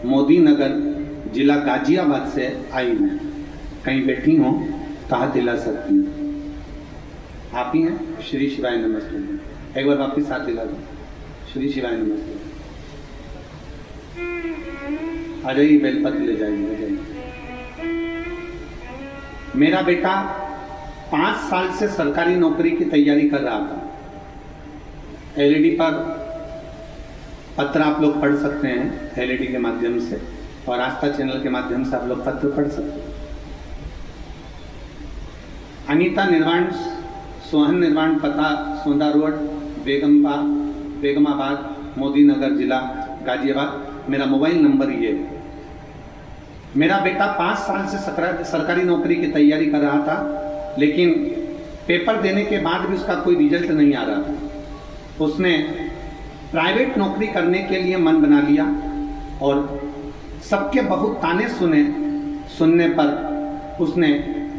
मोदी नगर, जिला गाजियाबाद से आई हूँ। कहीं बैठी हूँ तो हाथ हिला सकती हूँ। आप ही हैं? श्री शिवाय नमस्ते। एक बार वापिस हाथ हिला दो। श्री शिवाय नमस्ते। आ जाइए, बेलपत्र ले जाइए, आ जाइए। मेरा बेटा 5 साल से सरकारी नौकरी की तैयारी कर रहा था। एलईडी पर पत्र आप लोग पढ़ सकते हैं, एलईडी के माध्यम से, और आस्था चैनल के माध्यम से आप लोग पत्र पढ़ सकते हैं। अनीता निर्वाण, सोहन निर्वाण, पता सोंदा रोड, बेगमाबाद, मोदी नगर, जिला गाजियाबाद। मेरा मोबाइल नंबर ये है। मेरा बेटा 5 साल से सरकारी नौकरी की तैयारी कर रहा था, लेकिन पेपर देने के बाद भी उसका कोई रिजल्ट नहीं आ रहा था। उसने प्राइवेट नौकरी करने के लिए मन बना लिया और सबके बहुत ताने सुनने पर उसने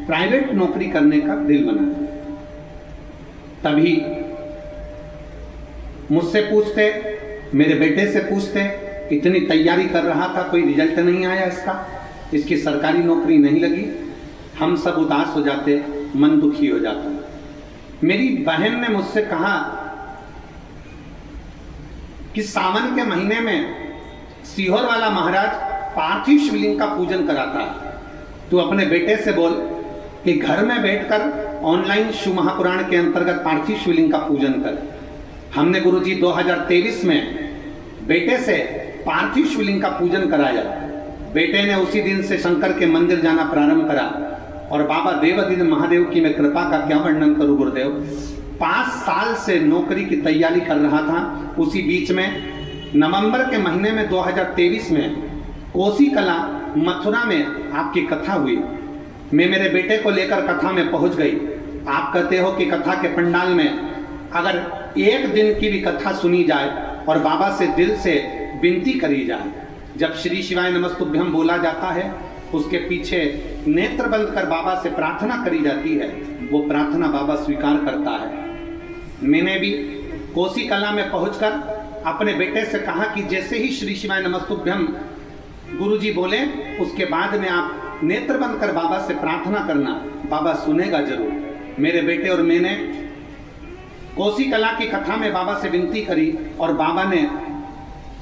प्राइवेट नौकरी करने का दिल बनाया। तभी मुझसे पूछते, मेरे बेटे से पूछते, इतनी तैयारी कर रहा था, कोई रिजल्ट नहीं आया इसकी सरकारी नौकरी नहीं लगी। हम सब उदास हो जाते, मन दुखी हो जाता। मेरी बहन ने मुझसे कहा कि सावन के महीने में सीहोर वाला महाराज पार्थिव शिवलिंग का पूजन कराता है। तू अपने बेटे से बोल कि घर में बैठकर ऑनलाइन शिव महापुराण के अंतर्गत पार्थिव शिवलिंग का पूजन कर। हमने गुरुजी 2023 में बेटे से पार्थिव शिवलिंग का पूजन कराया। बेटे ने उसी दिन से शंकर के मंदिर जाना प्रारंभ करा और बाबा देवादिदेव महादेव की मैं कृपा का क्या वर्णन करूं गुरुदेव। 5 साल से नौकरी की तैयारी कर रहा था। उसी बीच में नवंबर के महीने में 2023 में कोसी कला मथुरा में आपकी कथा हुई। मैं मेरे बेटे को लेकर कथा में पहुंच गई। आप कहते हो कि कथा के पंडाल में अगर एक दिन की भी कथा सुनी जाए और बाबा से दिल से विनती करी जाए, जब श्री शिवाय नमस्तुभ्यम बोला जाता है, उसके पीछे नेत्र बंद कर बाबा से प्रार्थना करी जाती है, वो प्रार्थना बाबा स्वीकार करता है। मैंने भी कोसी कला में पहुंचकर अपने बेटे से कहा कि जैसे ही श्री शिवाय नमस्तुभ्यम गुरुजी बोले, उसके बाद में आप नेत्र बंद कर बाबा से प्रार्थना करना, बाबा सुनेगा जरूर। मेरे बेटे और मैंने कोसी कला की कथा में बाबा से विनती करी और बाबा ने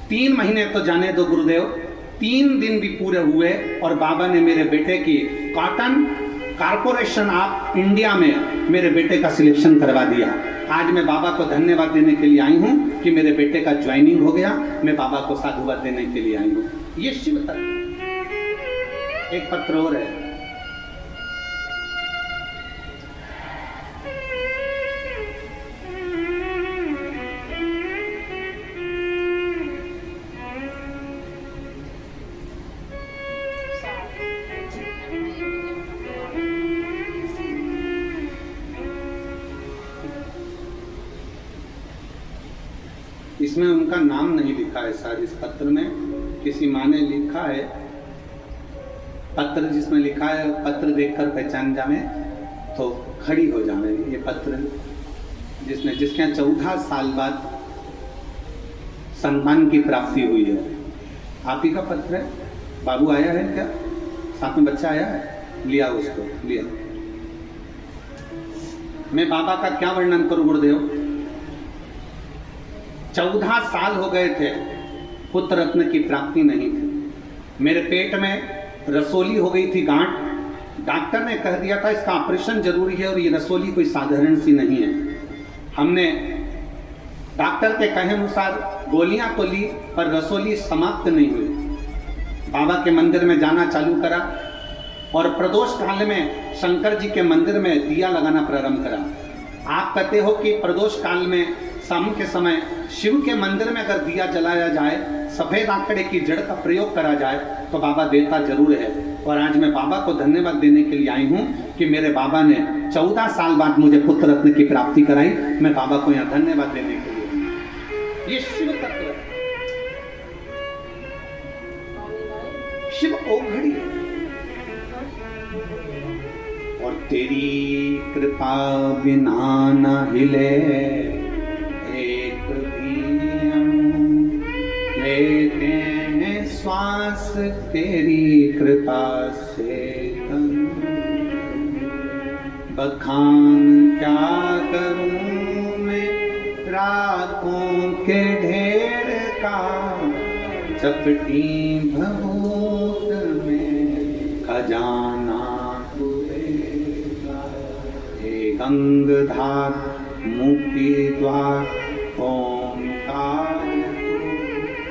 3 महीने तो जाने दो गुरुदेव, 3 दिन भी पूरे हुए और बाबा ने मेरे बेटे की कॉटन कारपोरेशन ऑफ इंडिया में मेरे बेटे का सिलेक्शन करवा दिया। आज मैं बाबा को धन्यवाद देने के लिए आई हूँ कि मेरे बेटे का ज्वाइनिंग हो गया। मैं बाबा को साधुवाद देने के लिए आई हूँ। ये शिव तत्व। एक पत्र और है। इसमें उनका नाम नहीं लिखा है शायद इस पत्र में, किसी माँ ने लिखा है पत्र, जिसमें लिखा है पत्र देखकर पहचान जावे तो खड़ी हो जावे। ये पत्र जिसके 14 साल बाद संतान की प्राप्ति हुई है। आप ही का पत्र है। बाबू आया है क्या? साथ में बच्चा आया है? लिया उसको, लिया। मैं बाबा का क्या वर्णन करूं गुरुदेव। 14 साल हो गए थे, पुत्र रत्न की प्राप्ति नहीं थी। मेरे पेट में रसोली हो गई थी, गांठ। डॉक्टर ने कह दिया था इसका ऑपरेशन जरूरी है और ये रसोली कोई साधारण सी नहीं है। हमने डॉक्टर के कहे अनुसार गोलियां तो ली पर रसोली समाप्त नहीं हुई। बाबा के मंदिर में जाना चालू करा और प्रदोष काल में शंकर जी के मंदिर में दिया लगाना प्रारंभ करा। आप कहते हो कि प्रदोष काल में शाम के समय शिव के मंदिर में अगर दिया जलाया जाए, सफेद आंकड़े की जड़ का प्रयोग करा जाए तो बाबा देता जरूर है। और आज मैं बाबा को धन्यवाद देने के लिए आई हूँ कि मेरे बाबा ने 14 साल बाद मुझे पुत्र रत्न की प्राप्ति कराई। मैं बाबा को यहाँ धन्यवाद देने के लिए। ये शिव तत्व, शिव ओघड़ी, और तेरी कृपा बिना न हिले एक भी अणु, लेते हैं श्वास तेरी कृपा से तनु। बखान क्या करूं मैं रातों के ढेर का, चपटी भभूत में खजाना गंगधार मुक्ति द्वार ओंकार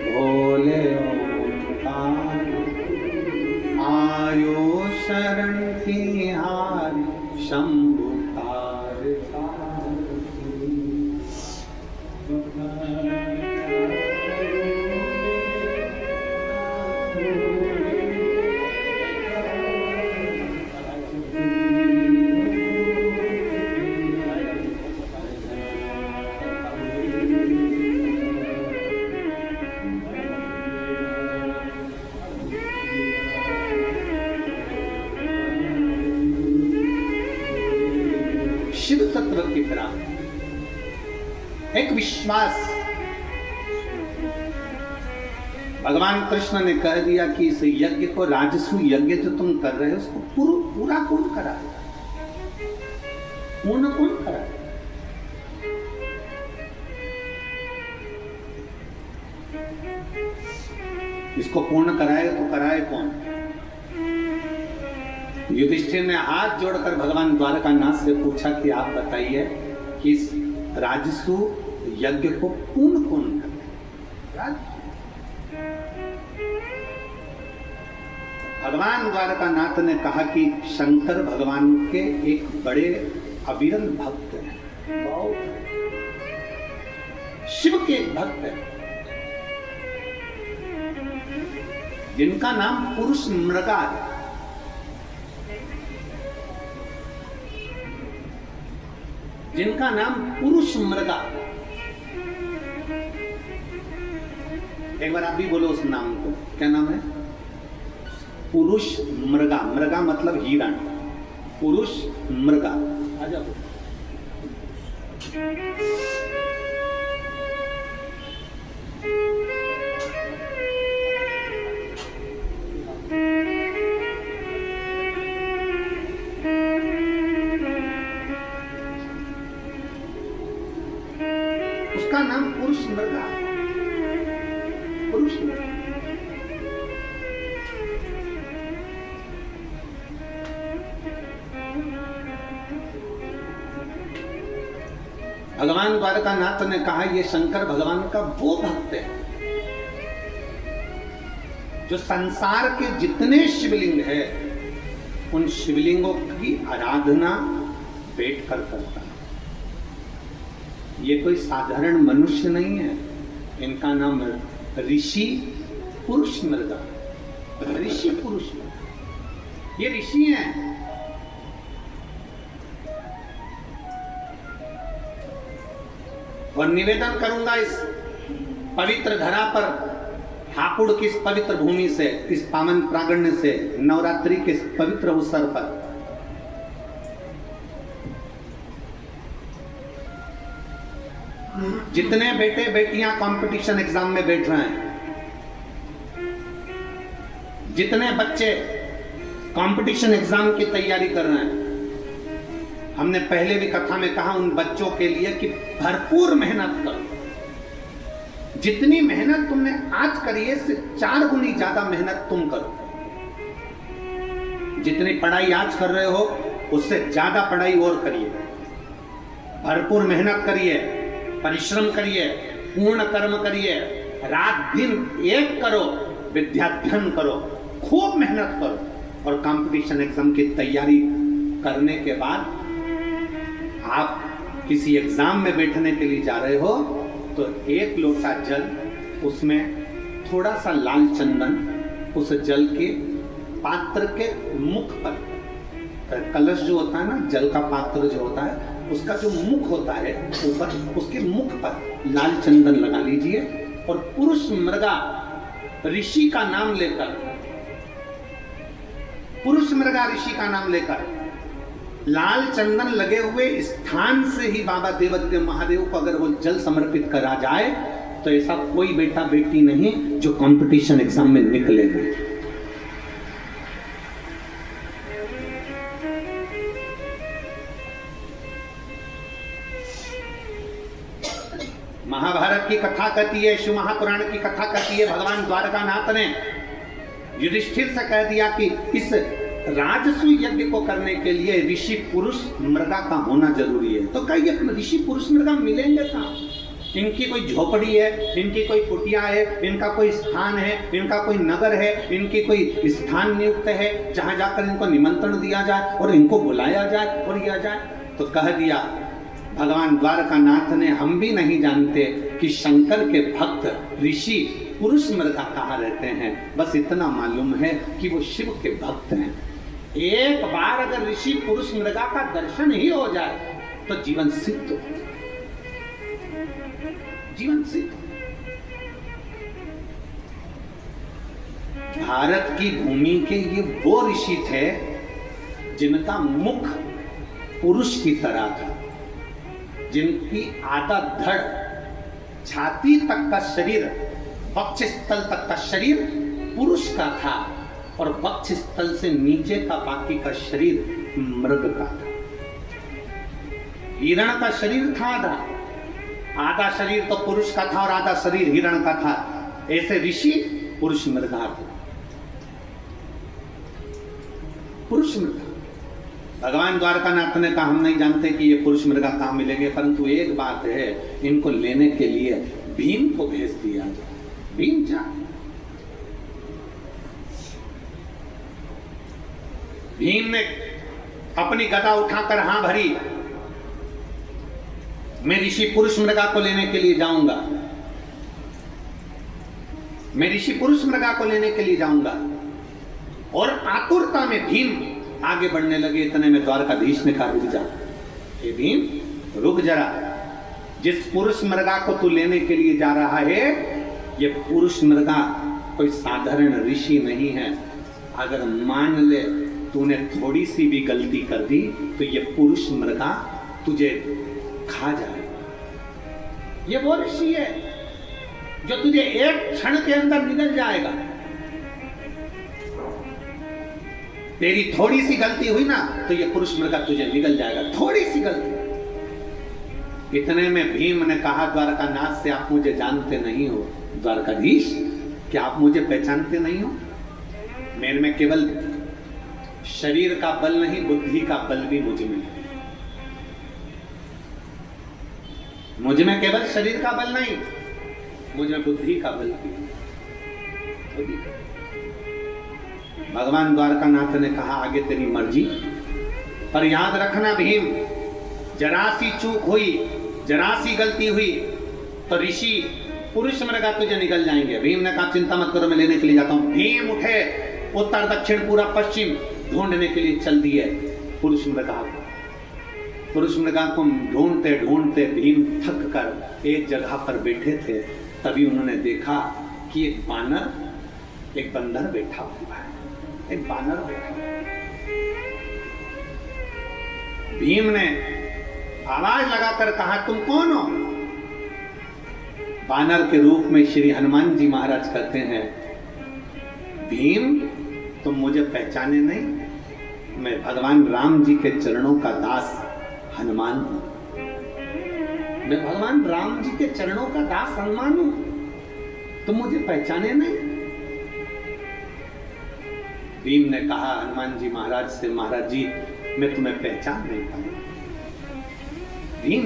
भोले ओंकार। आयो शरण की हार शंभु तार शिव तत्व की तरह एक विश्वास भगवान कृष्ण ने कह दिया कि इस यज्ञ को, राजसु यज्ञ जो तुम कर रहे हो उसको पूरा कौन करा, पूर्ण कौन करा। इसको पूर्ण कराए तो कराए कौन। युधिष्ठिर ने हाथ जोड़कर भगवान द्वारकानाथ से पूछा कि आप बताइए कि इस राजसु यज्ञ को पूर्ण कौन करे। भगवान द्वारकानाथ ने कहा कि शंकर भगवान के एक बड़े अविरल भक्त हैं, शिव के एक भक्त हैं जिनका नाम पुरुष मृगा है। जिनका नाम पुरुष मृगा। एक बार आप भी बोलो उस नाम को, क्या नाम है। पुरुष मृगा। मृगा मतलब हिरण। पुरुष मृगा। आ जाओ। उसका नाम पुरुष मृगा। पुरुष मृगा। भगवान द्वारकानाथ ने कहा यह शंकर भगवान का वो भक्त है जो संसार के जितने शिवलिंग है उन शिवलिंगों की आराधना बैठकर करता है। ये कोई साधारण मनुष्य नहीं है। इनका नाम ऋषि पुरुष मृगा। ऋषि पुरुष मृगा, ये ऋषि हैं। और निवेदन करूंगा इस पवित्र धरा पर, हापुड़ की इस पवित्र भूमि से, इस पावन प्रांगण से, नवरात्रि के इस पवित्र अवसर पर जितने बेटे बेटियां कंपटीशन एग्जाम में बैठ रहे हैं, जितने बच्चे कंपटीशन एग्जाम की तैयारी कर रहे हैं, हमने पहले भी कथा में कहा उन बच्चों के लिए कि भरपूर मेहनत करो। जितनी मेहनत तुमने आज करी है इससे 4 गुनी ज्यादा मेहनत तुम करो। जितनी पढ़ाई आज कर रहे हो उससे ज्यादा पढ़ाई और करिए। भरपूर मेहनत करिए, परिश्रम करिए, पूर्ण कर्म करिए, रात दिन एक करो, विद्याध्ययन करो, खूब मेहनत करो। और कंपटीशन एग्जाम की तैयारी करने के बाद आप किसी एग्जाम में बैठने के लिए जा रहे हो तो 1 लोटा जल, उसमें थोड़ा सा लाल चंदन, उस जल के पात्र के मुख पर, कलश जो होता है ना, जल का पात्र जो होता है उसका जो मुख होता है ऊपर, उसके मुख पर लाल चंदन लगा लीजिए और पुरुष मृगा ऋषि का नाम लेकर पुरुष मृगा ऋषि का नाम लेकर लाल चंदन लगे हुए स्थान से ही बाबा देवदेव महादेव को अगर वो जल समर्पित करा जाए तो ऐसा कोई बेटा बेटी नहीं जो कंपटीशन एग्जाम में निकले नहीं। महाभारत की कथा कहती है, शिव महापुराण की कथा कहती है, भगवान द्वारकानाथ ने युधिष्ठिर से कह दिया कि इस राजसु यज्ञ को करने के लिए ऋषि पुरुष मृगा का होना जरूरी है। तो कहिए ऋषि पुरुष मृगा मिलेंगे कहाँ? इनकी कोई झोपड़ी है, इनकी कोई कुटिया है, इनका कोई स्थान है, इनका कोई नगर है, इनकी कोई स्थान नियुक्त है जहां जाकर इनको निमंत्रण दिया जाए और इनको बुलाया जाए और किया जाए। तो कह दिया भगवान द्वारकानाथ ने, हम भी नहीं जानते कि शंकर के भक्त ऋषि पुरुष मृगा कहाँ रहते हैं, बस इतना मालूम है कि वो शिव के भक्त हैं। एक बार अगर ऋषि पुरुष मृगा का दर्शन ही हो जाए तो जीवन सिद्ध हो, जीवन सिद्ध। भारत की भूमि के ये वो ऋषि थे जिनका मुख पुरुष की तरह था, जिनकी आधा धड़ छाती तक का शरीर, वक्षस्थल तक का शरीर पुरुष का था और वक्षस्थल से नीचे का बाकी का शरीर मृग का था। हिरण का शरीर था आधा शरीर तो पुरुष का था और आधा शरीर हिरण का था। ऐसे ऋषि पुरुष मृगा थे, पुरुष मृगा। भगवान द्वारकानाथ ने कहा हम नहीं जानते कि ये पुरुष मृगा कहाँ मिलेंगे, परंतु एक बात है, इनको लेने के लिए भीम को भेज दिया। भीम जा, भीम ने अपनी गदा उठाकर हां भरी, मैं ऋषि पुरुष मृगा को लेने के लिए जाऊंगा, मैं ऋषि पुरुष मृगा को लेने के लिए जाऊंगा। और आतुरता में भीम आगे बढ़ने लगे। इतने में द्वारकाधीश ने कहा रुक जा, ये भीम रुक जरा, जिस पुरुष मृगा को तू लेने के लिए जा रहा है ये पुरुष मृगा कोई साधारण ऋषि नहीं है। अगर मान ले तूने थोड़ी सी भी गलती कर दी तो ये पुरुष मृगा तुझे खा जाएगा। ये वो ऋषि है जो तुझे एक क्षण के अंदर निगल जाएगा। तेरी थोड़ी सी गलती हुई ना तो ये पुरुष मृगा तुझे निगल जाएगा, थोड़ी सी गलती। इतने में भीम ने कहा द्वारकानाथ से, आप मुझे जानते नहीं हो द्वारकाधीश, क्या आप मुझे पहचानते नहीं हो? मेरे में केवल शरीर का बल नहीं, बुद्धि का बल भी मुझ में है। मुझ में केवल शरीर का बल नहीं, मुझ में बुद्धि का बल भी है। भगवान द्वारकानाथ ने कहा आगे तेरी मर्जी, पर याद रखना भीम, जरा सी चूक हुई, जरा सी गलती हुई तो ऋषि पुरुष मृगा तुझे निकल जाएंगे। भीम ने कहा चिंता मत करो, मैं लेने के लिए जाता हूं। भीम उठे, उत्तर दक्षिण पूरा पश्चिम ढूंढने के लिए चल दिए पुरुष मृगा को। पुरुष मृगा को ढूंढते ढूंढते भीम थक कर एक जगह पर बैठे थे। तभी उन्होंने देखा कि एक बानर, एक बंदर बैठा हुआ है, एक बानर बैठा। भीम ने आवाज लगाकर कहा तुम कौन हो? बानर के रूप में श्री हनुमान जी महाराज कहते हैं, भीम तुम मुझे पहचाने नहीं, मैं भगवान राम जी के चरणों का दास हनुमान हूं। मैं भगवान राम जी के चरणों का दास हनुमान हूं, तुम मुझे पहचाने नहीं? भीम ने कहा हनुमान जी महाराज से, महाराज जी मैं तुम्हें पहचान नहीं पाया। भीम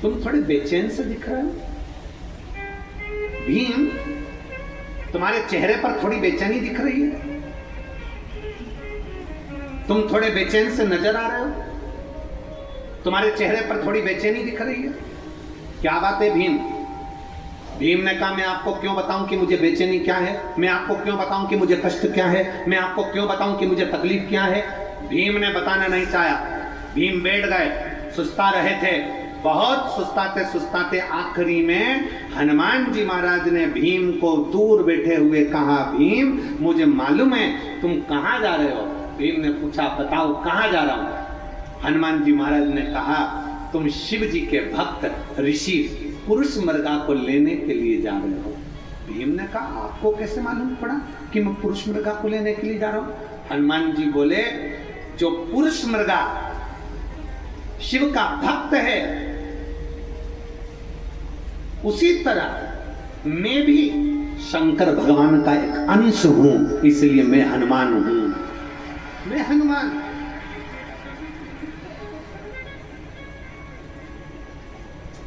तुम थोड़े बेचैन से दिख रहे हो। भीम तुम्हारे चेहरे पर थोड़ी बेचैनी दिख रही है, तुम थोड़े बेचैन से नजर आ रहे हो, तुम्हारे चेहरे पर थोड़ी बेचैनी दिख रही है, क्या बात है भीम? भीम ने कहा मैं आपको क्यों बताऊं कि मुझे बेचैनी क्या है, मैं आपको क्यों बताऊं कि मुझे कष्ट क्या है, मैं आपको क्यों बताऊं कि मुझे तकलीफ क्या है। भीम ने बताना नहीं चाहा। भीम बैठ गए, सुस्ता रहे थे। बहुत सुस्ताते सुस्ताते आखिरी में हनुमान जी महाराज ने भीम को दूर बैठे हुए कहा, भीम मुझे मालूम है तुम कहाँ जा रहे हो। भीम ने पूछा, बताओ कहाँ जा रहा हूँ। हनुमान जी महाराज ने कहा, तुम शिव जी के भक्त ऋषि पुरुष मृगा को लेने के लिए जा रहे हो। भीम ने कहा, आपको कैसे मालूम पड़ा कि मैं पुरुष मृगा को लेने के लिए जा रहा हूं। हनुमान जी बोले, जो पुरुष मृगा शिव का भक्त है, उसी तरह मैं भी शंकर भगवान का एक अंश हूं, इसलिए मैं हनुमान हूं। मैं हनुमान,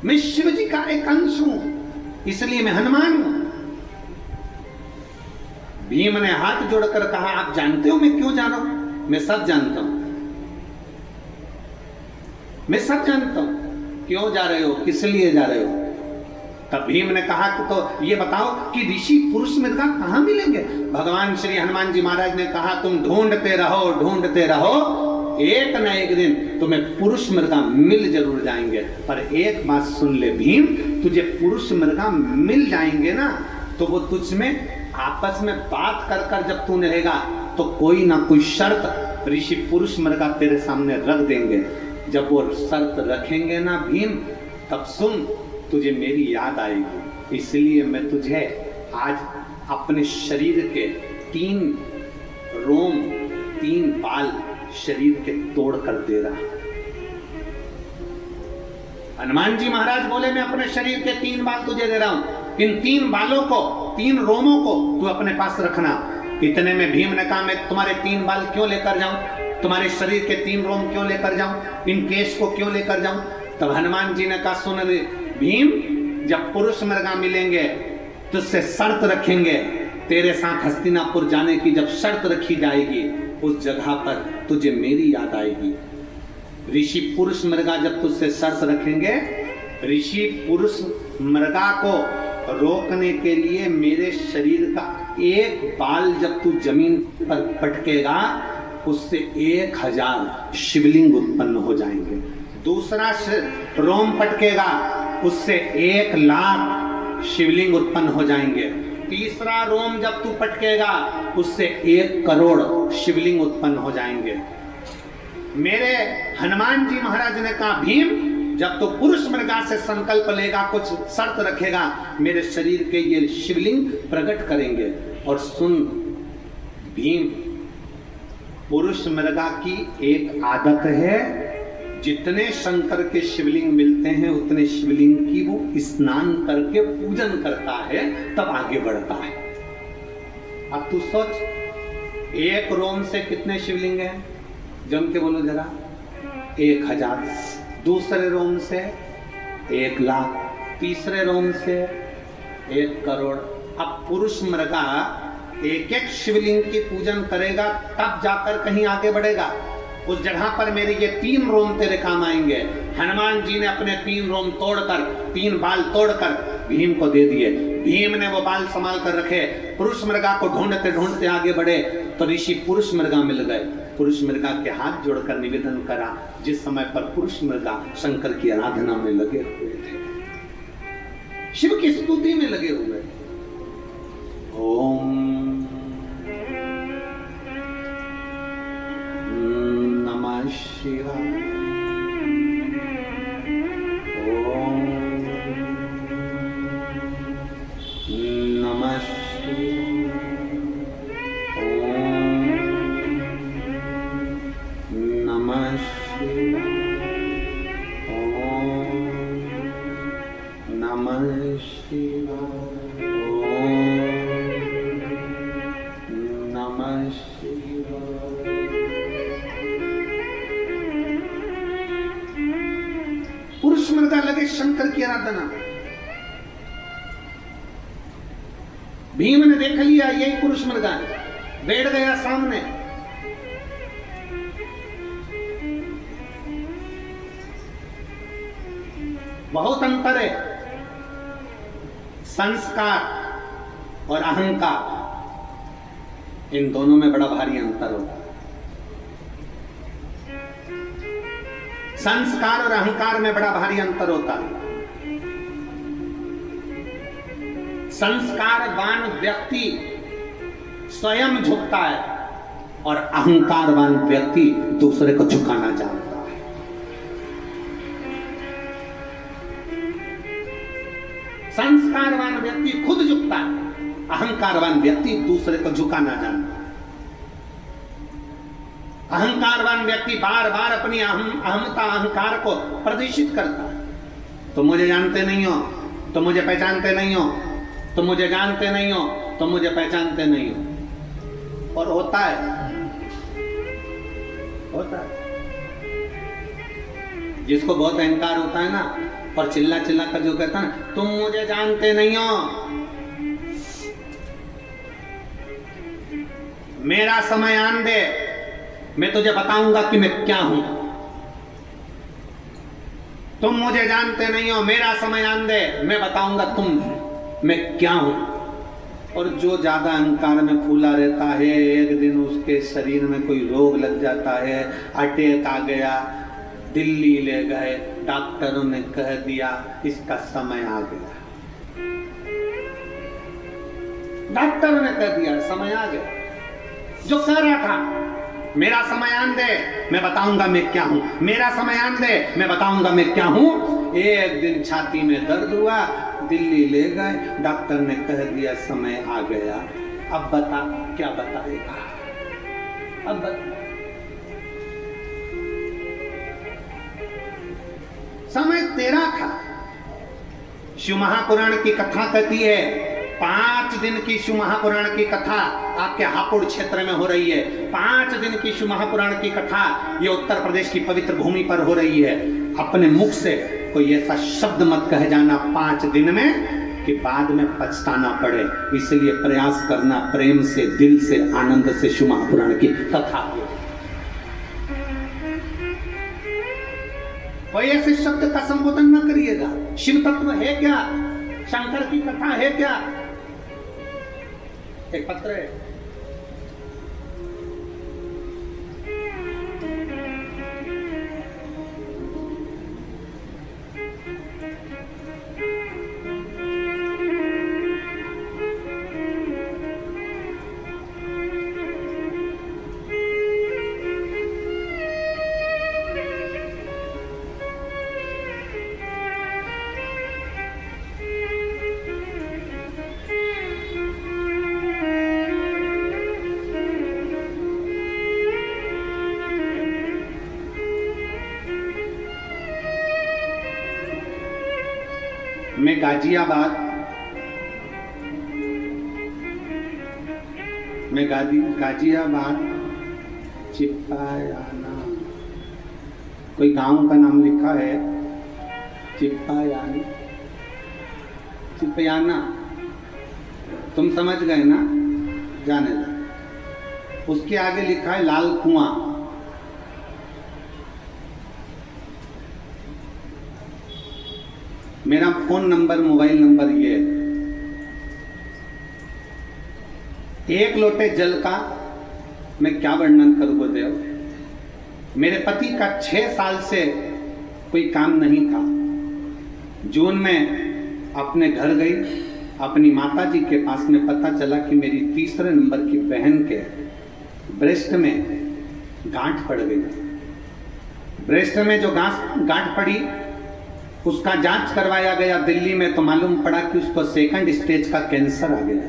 मैं शिव जी का एक अंश हूं, इसलिए मैं हनुमान हूं। भीम ने हाथ जोड़कर कहा, आप जानते हो मैं क्यों जा रहा हूं? मैं सब जानता हूं, मैं सब जानता हूं। क्यों जा रहे हो, किस लिए जा रहे हो? तब भीम ने कहा कि तो ये बताओ कि ऋषि पुरुष मृगा कहां मिलेंगे? भगवान श्री हनुमान जी महाराज ने कहा, तुम ढूंढते रहो, ढूंढते रहो, एक न एक दिन तुम्हें पुरुष मृगा मिल जरूर जाएंगे। पर एक बात सुन ले भीम, तुझे पुरुष मृगा मिल जाएंगे ना, तो वो तुझ में आपस में बात कर कर जब तू रहेगा तो कोई ना कोई शर्त ऋषि पुरुष मृगा तेरे सामने रख देंगे। जब वो शर्त रखेंगे ना भीम, तब सुन, तुझे मेरी याद आएगी। इसलिए मैं तुझे आज अपने शरीर के 3 रोम 3 बाल शरीर के तोड़ कर दे रहा। हनुमान जी महाराज बोले, मैं अपने शरीर के 3 बाल तुझे दे रहा हूं, इन 3 बालों को, 3 रोमों को तू अपने पास रखना। इतने में भीम ने कहा, मैं तुम्हारे 3 बाल क्यों लेकर जाऊं, तुम्हारे शरीर के 3 रोम क्यों लेकर जाऊं, इन केश को क्यों लेकर जाऊं? तब हनुमान जी ने कहा, सुन भीम, जब पुरुष मृगा मिलेंगे तुझसे शर्त रखेंगे, तेरे साथ हस्तिनापुर जाने की जब शर्त रखी जाएगी, उस जगह पर तुझे मेरी याद आएगी। ऋषि पुरुष मृगा जब तुझसे शर्त रखेंगे, ऋषि पुरुष मृगा को रोकने के लिए मेरे शरीर का 1 बाल जब तू जमीन पर पटकेगा, उससे 1000 शिवलिंग उत्पन्न हो जाएंगे। दूसरा रोम पटकेगा, उससे 1,00,000 शिवलिंग उत्पन्न हो जाएंगे। तीसरा रोम जब तू पटकेगा, उससे 1 करोड़ शिवलिंग उत्पन्न हो जाएंगे। मेरे हनुमान जी महाराज ने कहा, भीम, जब तो पुरुष मृगा से संकल्प लेगा, कुछ शर्त रखेगा, मेरे शरीर के ये शिवलिंग प्रकट करेंगे। और सुन भीम, पुरुष मृगा की एक आदत है, जितने शंकर के शिवलिंग मिलते हैं उतने शिवलिंग की वो स्नान करके पूजन करता है, तब आगे बढ़ता है। अब तू सोच, 1 रोम से कितने शिवलिंग हैं? जम के बोलो जरा। 1000। दूसरे रोम से 1,00,000, तीसरे रोम से 1 करोड़। अब पुरुष मृगा 1-1 शिवलिंग की पूजन करेगा, तब जाकर कहीं आगे बढ़ेगा। उस जगह पर मेरे ये 3 रोम तेरे काम आएंगे। हनुमान जी ने अपने 3 रोम तोड़कर, 3 बाल तोड़कर भीम को दे दिए। भीम ने वो बाल संभाल कर रखे। पुरुष मृगा को ढूंढते ढूंढते आगे बढ़े तो ऋषि पुरुष मृगा मिल गए। पुरुष मृगा के हाथ जोड़कर निवेदन करा, जिस समय पर पुरुष मृगा शंकर की आराधना में लगे हुए थे, शिव की स्तुति में लगे हुए। ओम नमः शिवाय। ओम नमः शिवाय। ओम नमः शिवाय। ओम नमः शिवाय। ओम नमः शिवाय। पुरुष मृगा लगे शंकर की आराधना। भीम ने देख लिया यही पुरुष मृगा है, बैठ गया सामने। बहुत अंतर है संस्कार और अहंकार, इन दोनों में बड़ा भारी अंतर होता है। संस्कार और अहंकार में बड़ा भारी अंतर होता है। संस्कारवान व्यक्ति स्वयं झुकता है और अहंकारवान व्यक्ति दूसरे को झुकाना जानता है। संस्कारवान व्यक्ति खुद झुकता है, अहंकारवान व्यक्ति दूसरे को झुकाना जानता है। अहंकारवान व्यक्ति बार बार अपनी अहमता अहंकार को प्रदर्शित करता है। तुम मुझे जानते नहीं हो, तुम मुझे पहचानते नहीं हो, तुम मुझे जानते नहीं हो, तुम मुझे पहचानते नहीं हो। और होता है। जिसको बहुत अहंकार होता है ना, और चिल्ला चिल्ला कर जो कहता है ना, तुम मुझे जानते नहीं हो, मेरा समय आन दे, मैं तुझे बताऊंगा कि मैं क्या हूं। तुम मुझे जानते नहीं हो, मेरा समय आन दे, मैं बताऊंगा मैं क्या हूं। और जो ज्यादा अहंकार में फूला रहता है, एक दिन उसके शरीर में कोई रोग लग जाता है, अटैक आ गया, दिल्ली ले गए, डॉक्टरों ने कह दिया इसका समय आ गया। डॉक्टरों ने कह दिया समय आ गया। जो कह रहा था मेरा समय आन दे, मैं बताऊंगा मैं क्या हूं, मेरा समय आन दे, मैं बताऊंगा मैं क्या हूं, एक दिन छाती में दर्द हुआ, दिल्ली ले गए, डॉक्टर ने कह दिया समय आ गया। अब बता क्या बताएगा। अब समय तेरा था। शिव महापुराण की कथा कहती है, 5 दिन की शिव महापुराण की कथा आपके हापुड़ क्षेत्र में हो रही है। 5 दिन की शिव महापुराण की कथा ये उत्तर प्रदेश की पवित्र भूमि पर हो रही है। अपने मुख से कोई ऐसा शब्द मत कह जाना 5 दिन में कि बाद में पछताना पड़े। इसलिए प्रयास करना प्रेम से, दिल से, आनंद से शिव महापुराण की कथा। कोई ऐसे शब्द का संबोधन न करिएगा। शिव तत्व है क्या? शंकर की कथा है क्या? एक पत्र है, मैं गाजियाबाद चिप्पायाना, कोई गांव का नाम लिखा है चिप्पायाना, तुम समझ गए ना, जाने दो। उसके आगे लिखा है लाल कुआं। मेरा फोन नंबर, मोबाइल नंबर ये है। 1 लोटे जल का मैं क्या वर्णन करूं गुरुदेव। मेरे पति का 6 साल से कोई काम नहीं था। जून में अपने घर गई, अपनी माताजी के पास में पता चला कि मेरी 3रे नंबर की बहन के ब्रेस्ट में गांठ पड़ गई। ब्रेस्ट में जो गांठ पड़ी उसका जांच करवाया गया दिल्ली में, तो मालूम पड़ा कि उसको 2nd स्टेज का कैंसर आ गया।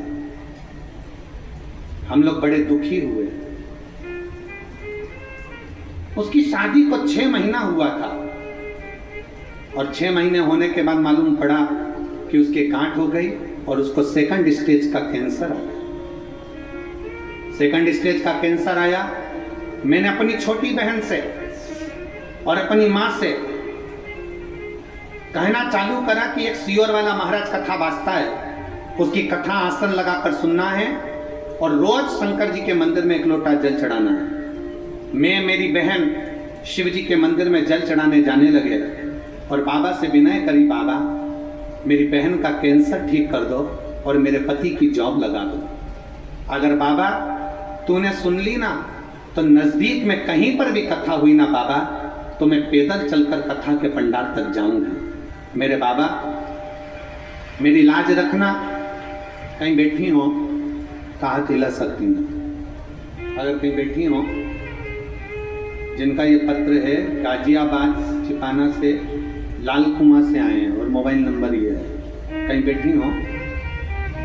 हम लोग बड़े दुखी हुए। उसकी शादी को 6 महीना हुआ था और 6 महीने होने के बाद मालूम पड़ा कि उसके गांठ हो गई और उसको 2nd स्टेज का कैंसर आ गया। 2nd स्टेज का कैंसर आया। मैंने अपनी छोटी बहन से और अपनी मां से कहना चालू करा कि एक सियोर वाला महाराज कथा वाचता है, उसकी कथा आसन लगाकर सुनना है और रोज शंकर जी के मंदिर में 1 लोटा जल चढ़ाना है। मैं, मेरी बहन शिव जी के मंदिर में जल चढ़ाने जाने लगे और बाबा से विनय करी, बाबा मेरी बहन का कैंसर ठीक कर दो और मेरे पति की जॉब लगा दो। अगर बाबा तूने सुन ली ना, तो नजदीक में कहीं पर भी कथा हुई ना बाबा, तो मैं पैदल चलकर कथा के पंडाल तक जाऊंगा। मेरे बाबा मेरी लाज रखना, कहीं बैठी हो तो हाथ हिला सकती हैं। अगर कहीं बैठी हो, जिनका ये पत्र है गाजियाबाद चिपाना से लाल कुमार से आए हैं और मोबाइल नंबर ये है, कहीं बैठी हो,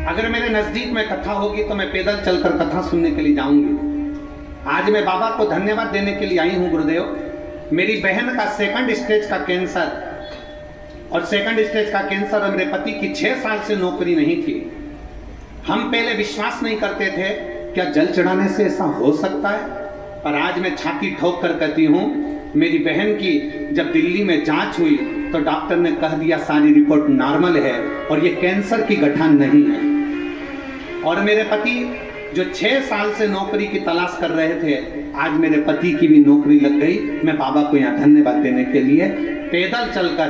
अगर मेरे नजदीक में कथा होगी तो मैं पैदल चलकर कथा सुनने के लिए जाऊंगी। आज मैं बाबा को धन्यवाद देने के लिए आई हूं। गुरुदेव, मेरी बहन का 2nd स्टेज का कैंसर, और 2nd स्टेज का कैंसर, और मेरे पति की 6 साल से नौकरी नहीं थी। हम पहले विश्वास नहीं करते थे क्या जल चढ़ाने से ऐसा हो सकता है, पर आज मैं छाती ठोक कर कहती हूँ, मेरी बहन की जब दिल्ली में जांच हुई तो डॉक्टर ने कह दिया सारी रिपोर्ट नॉर्मल है और ये कैंसर की गठान नहीं है। और मेरे पति जो 6 साल से नौकरी की तलाश कर रहे थे, आज मेरे पति की भी नौकरी लग गई। मैं बाबा को यहाँ धन्यवाद देने के लिए पैदल चलकर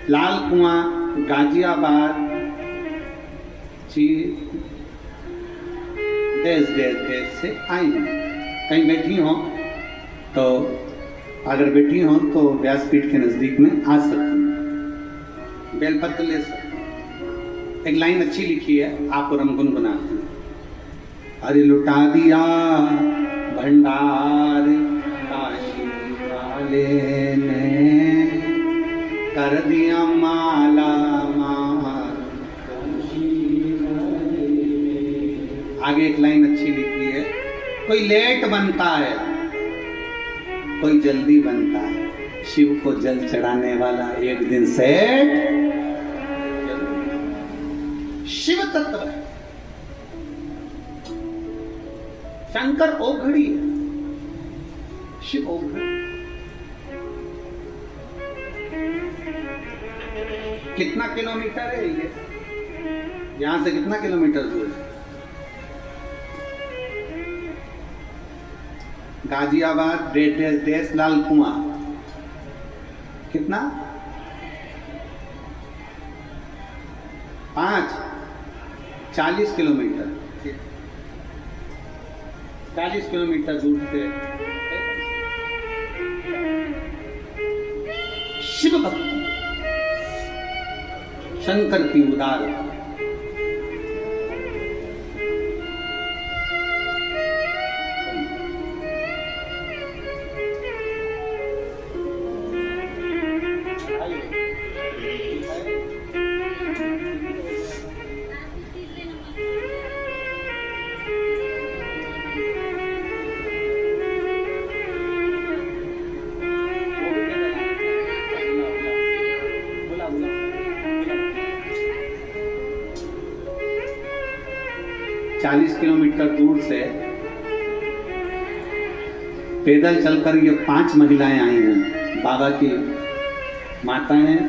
लाल कुआं गाजियाबाद देश से आई हूँ। कहीं बैठी हो तो, अगर बैठी हो तो व्यासपीठ के नजदीक में आ सकती, बेलपत्र ले सकती। एक लाइन अच्छी लिखी है, आप और हम गुनगुनाते हैं। अरे लुटा दिया भंडार काशी वाले ने, कर दिया माला मार। आगे एक लाइन अच्छी लिखी है, कोई लेट बनता है कोई जल्दी बनता है, शिव को जल चढ़ाने वाला एक दिन से शिव तत्व है। शंकर ओघड़ी है, शिव ओघड़ी। कितना किलोमीटर है ये, यहां से कितना किलोमीटर दूर है? गाजियाबाद देश लाल कुआं कितना? 40 किलोमीटर, 40 किलोमीटर दूर से शिव भक्ति, शंकर की उदार। चालीस किलोमीटर दूर से पैदल चलकर ये 5 महिलाएं आई हैं। बाबा की माता हैं,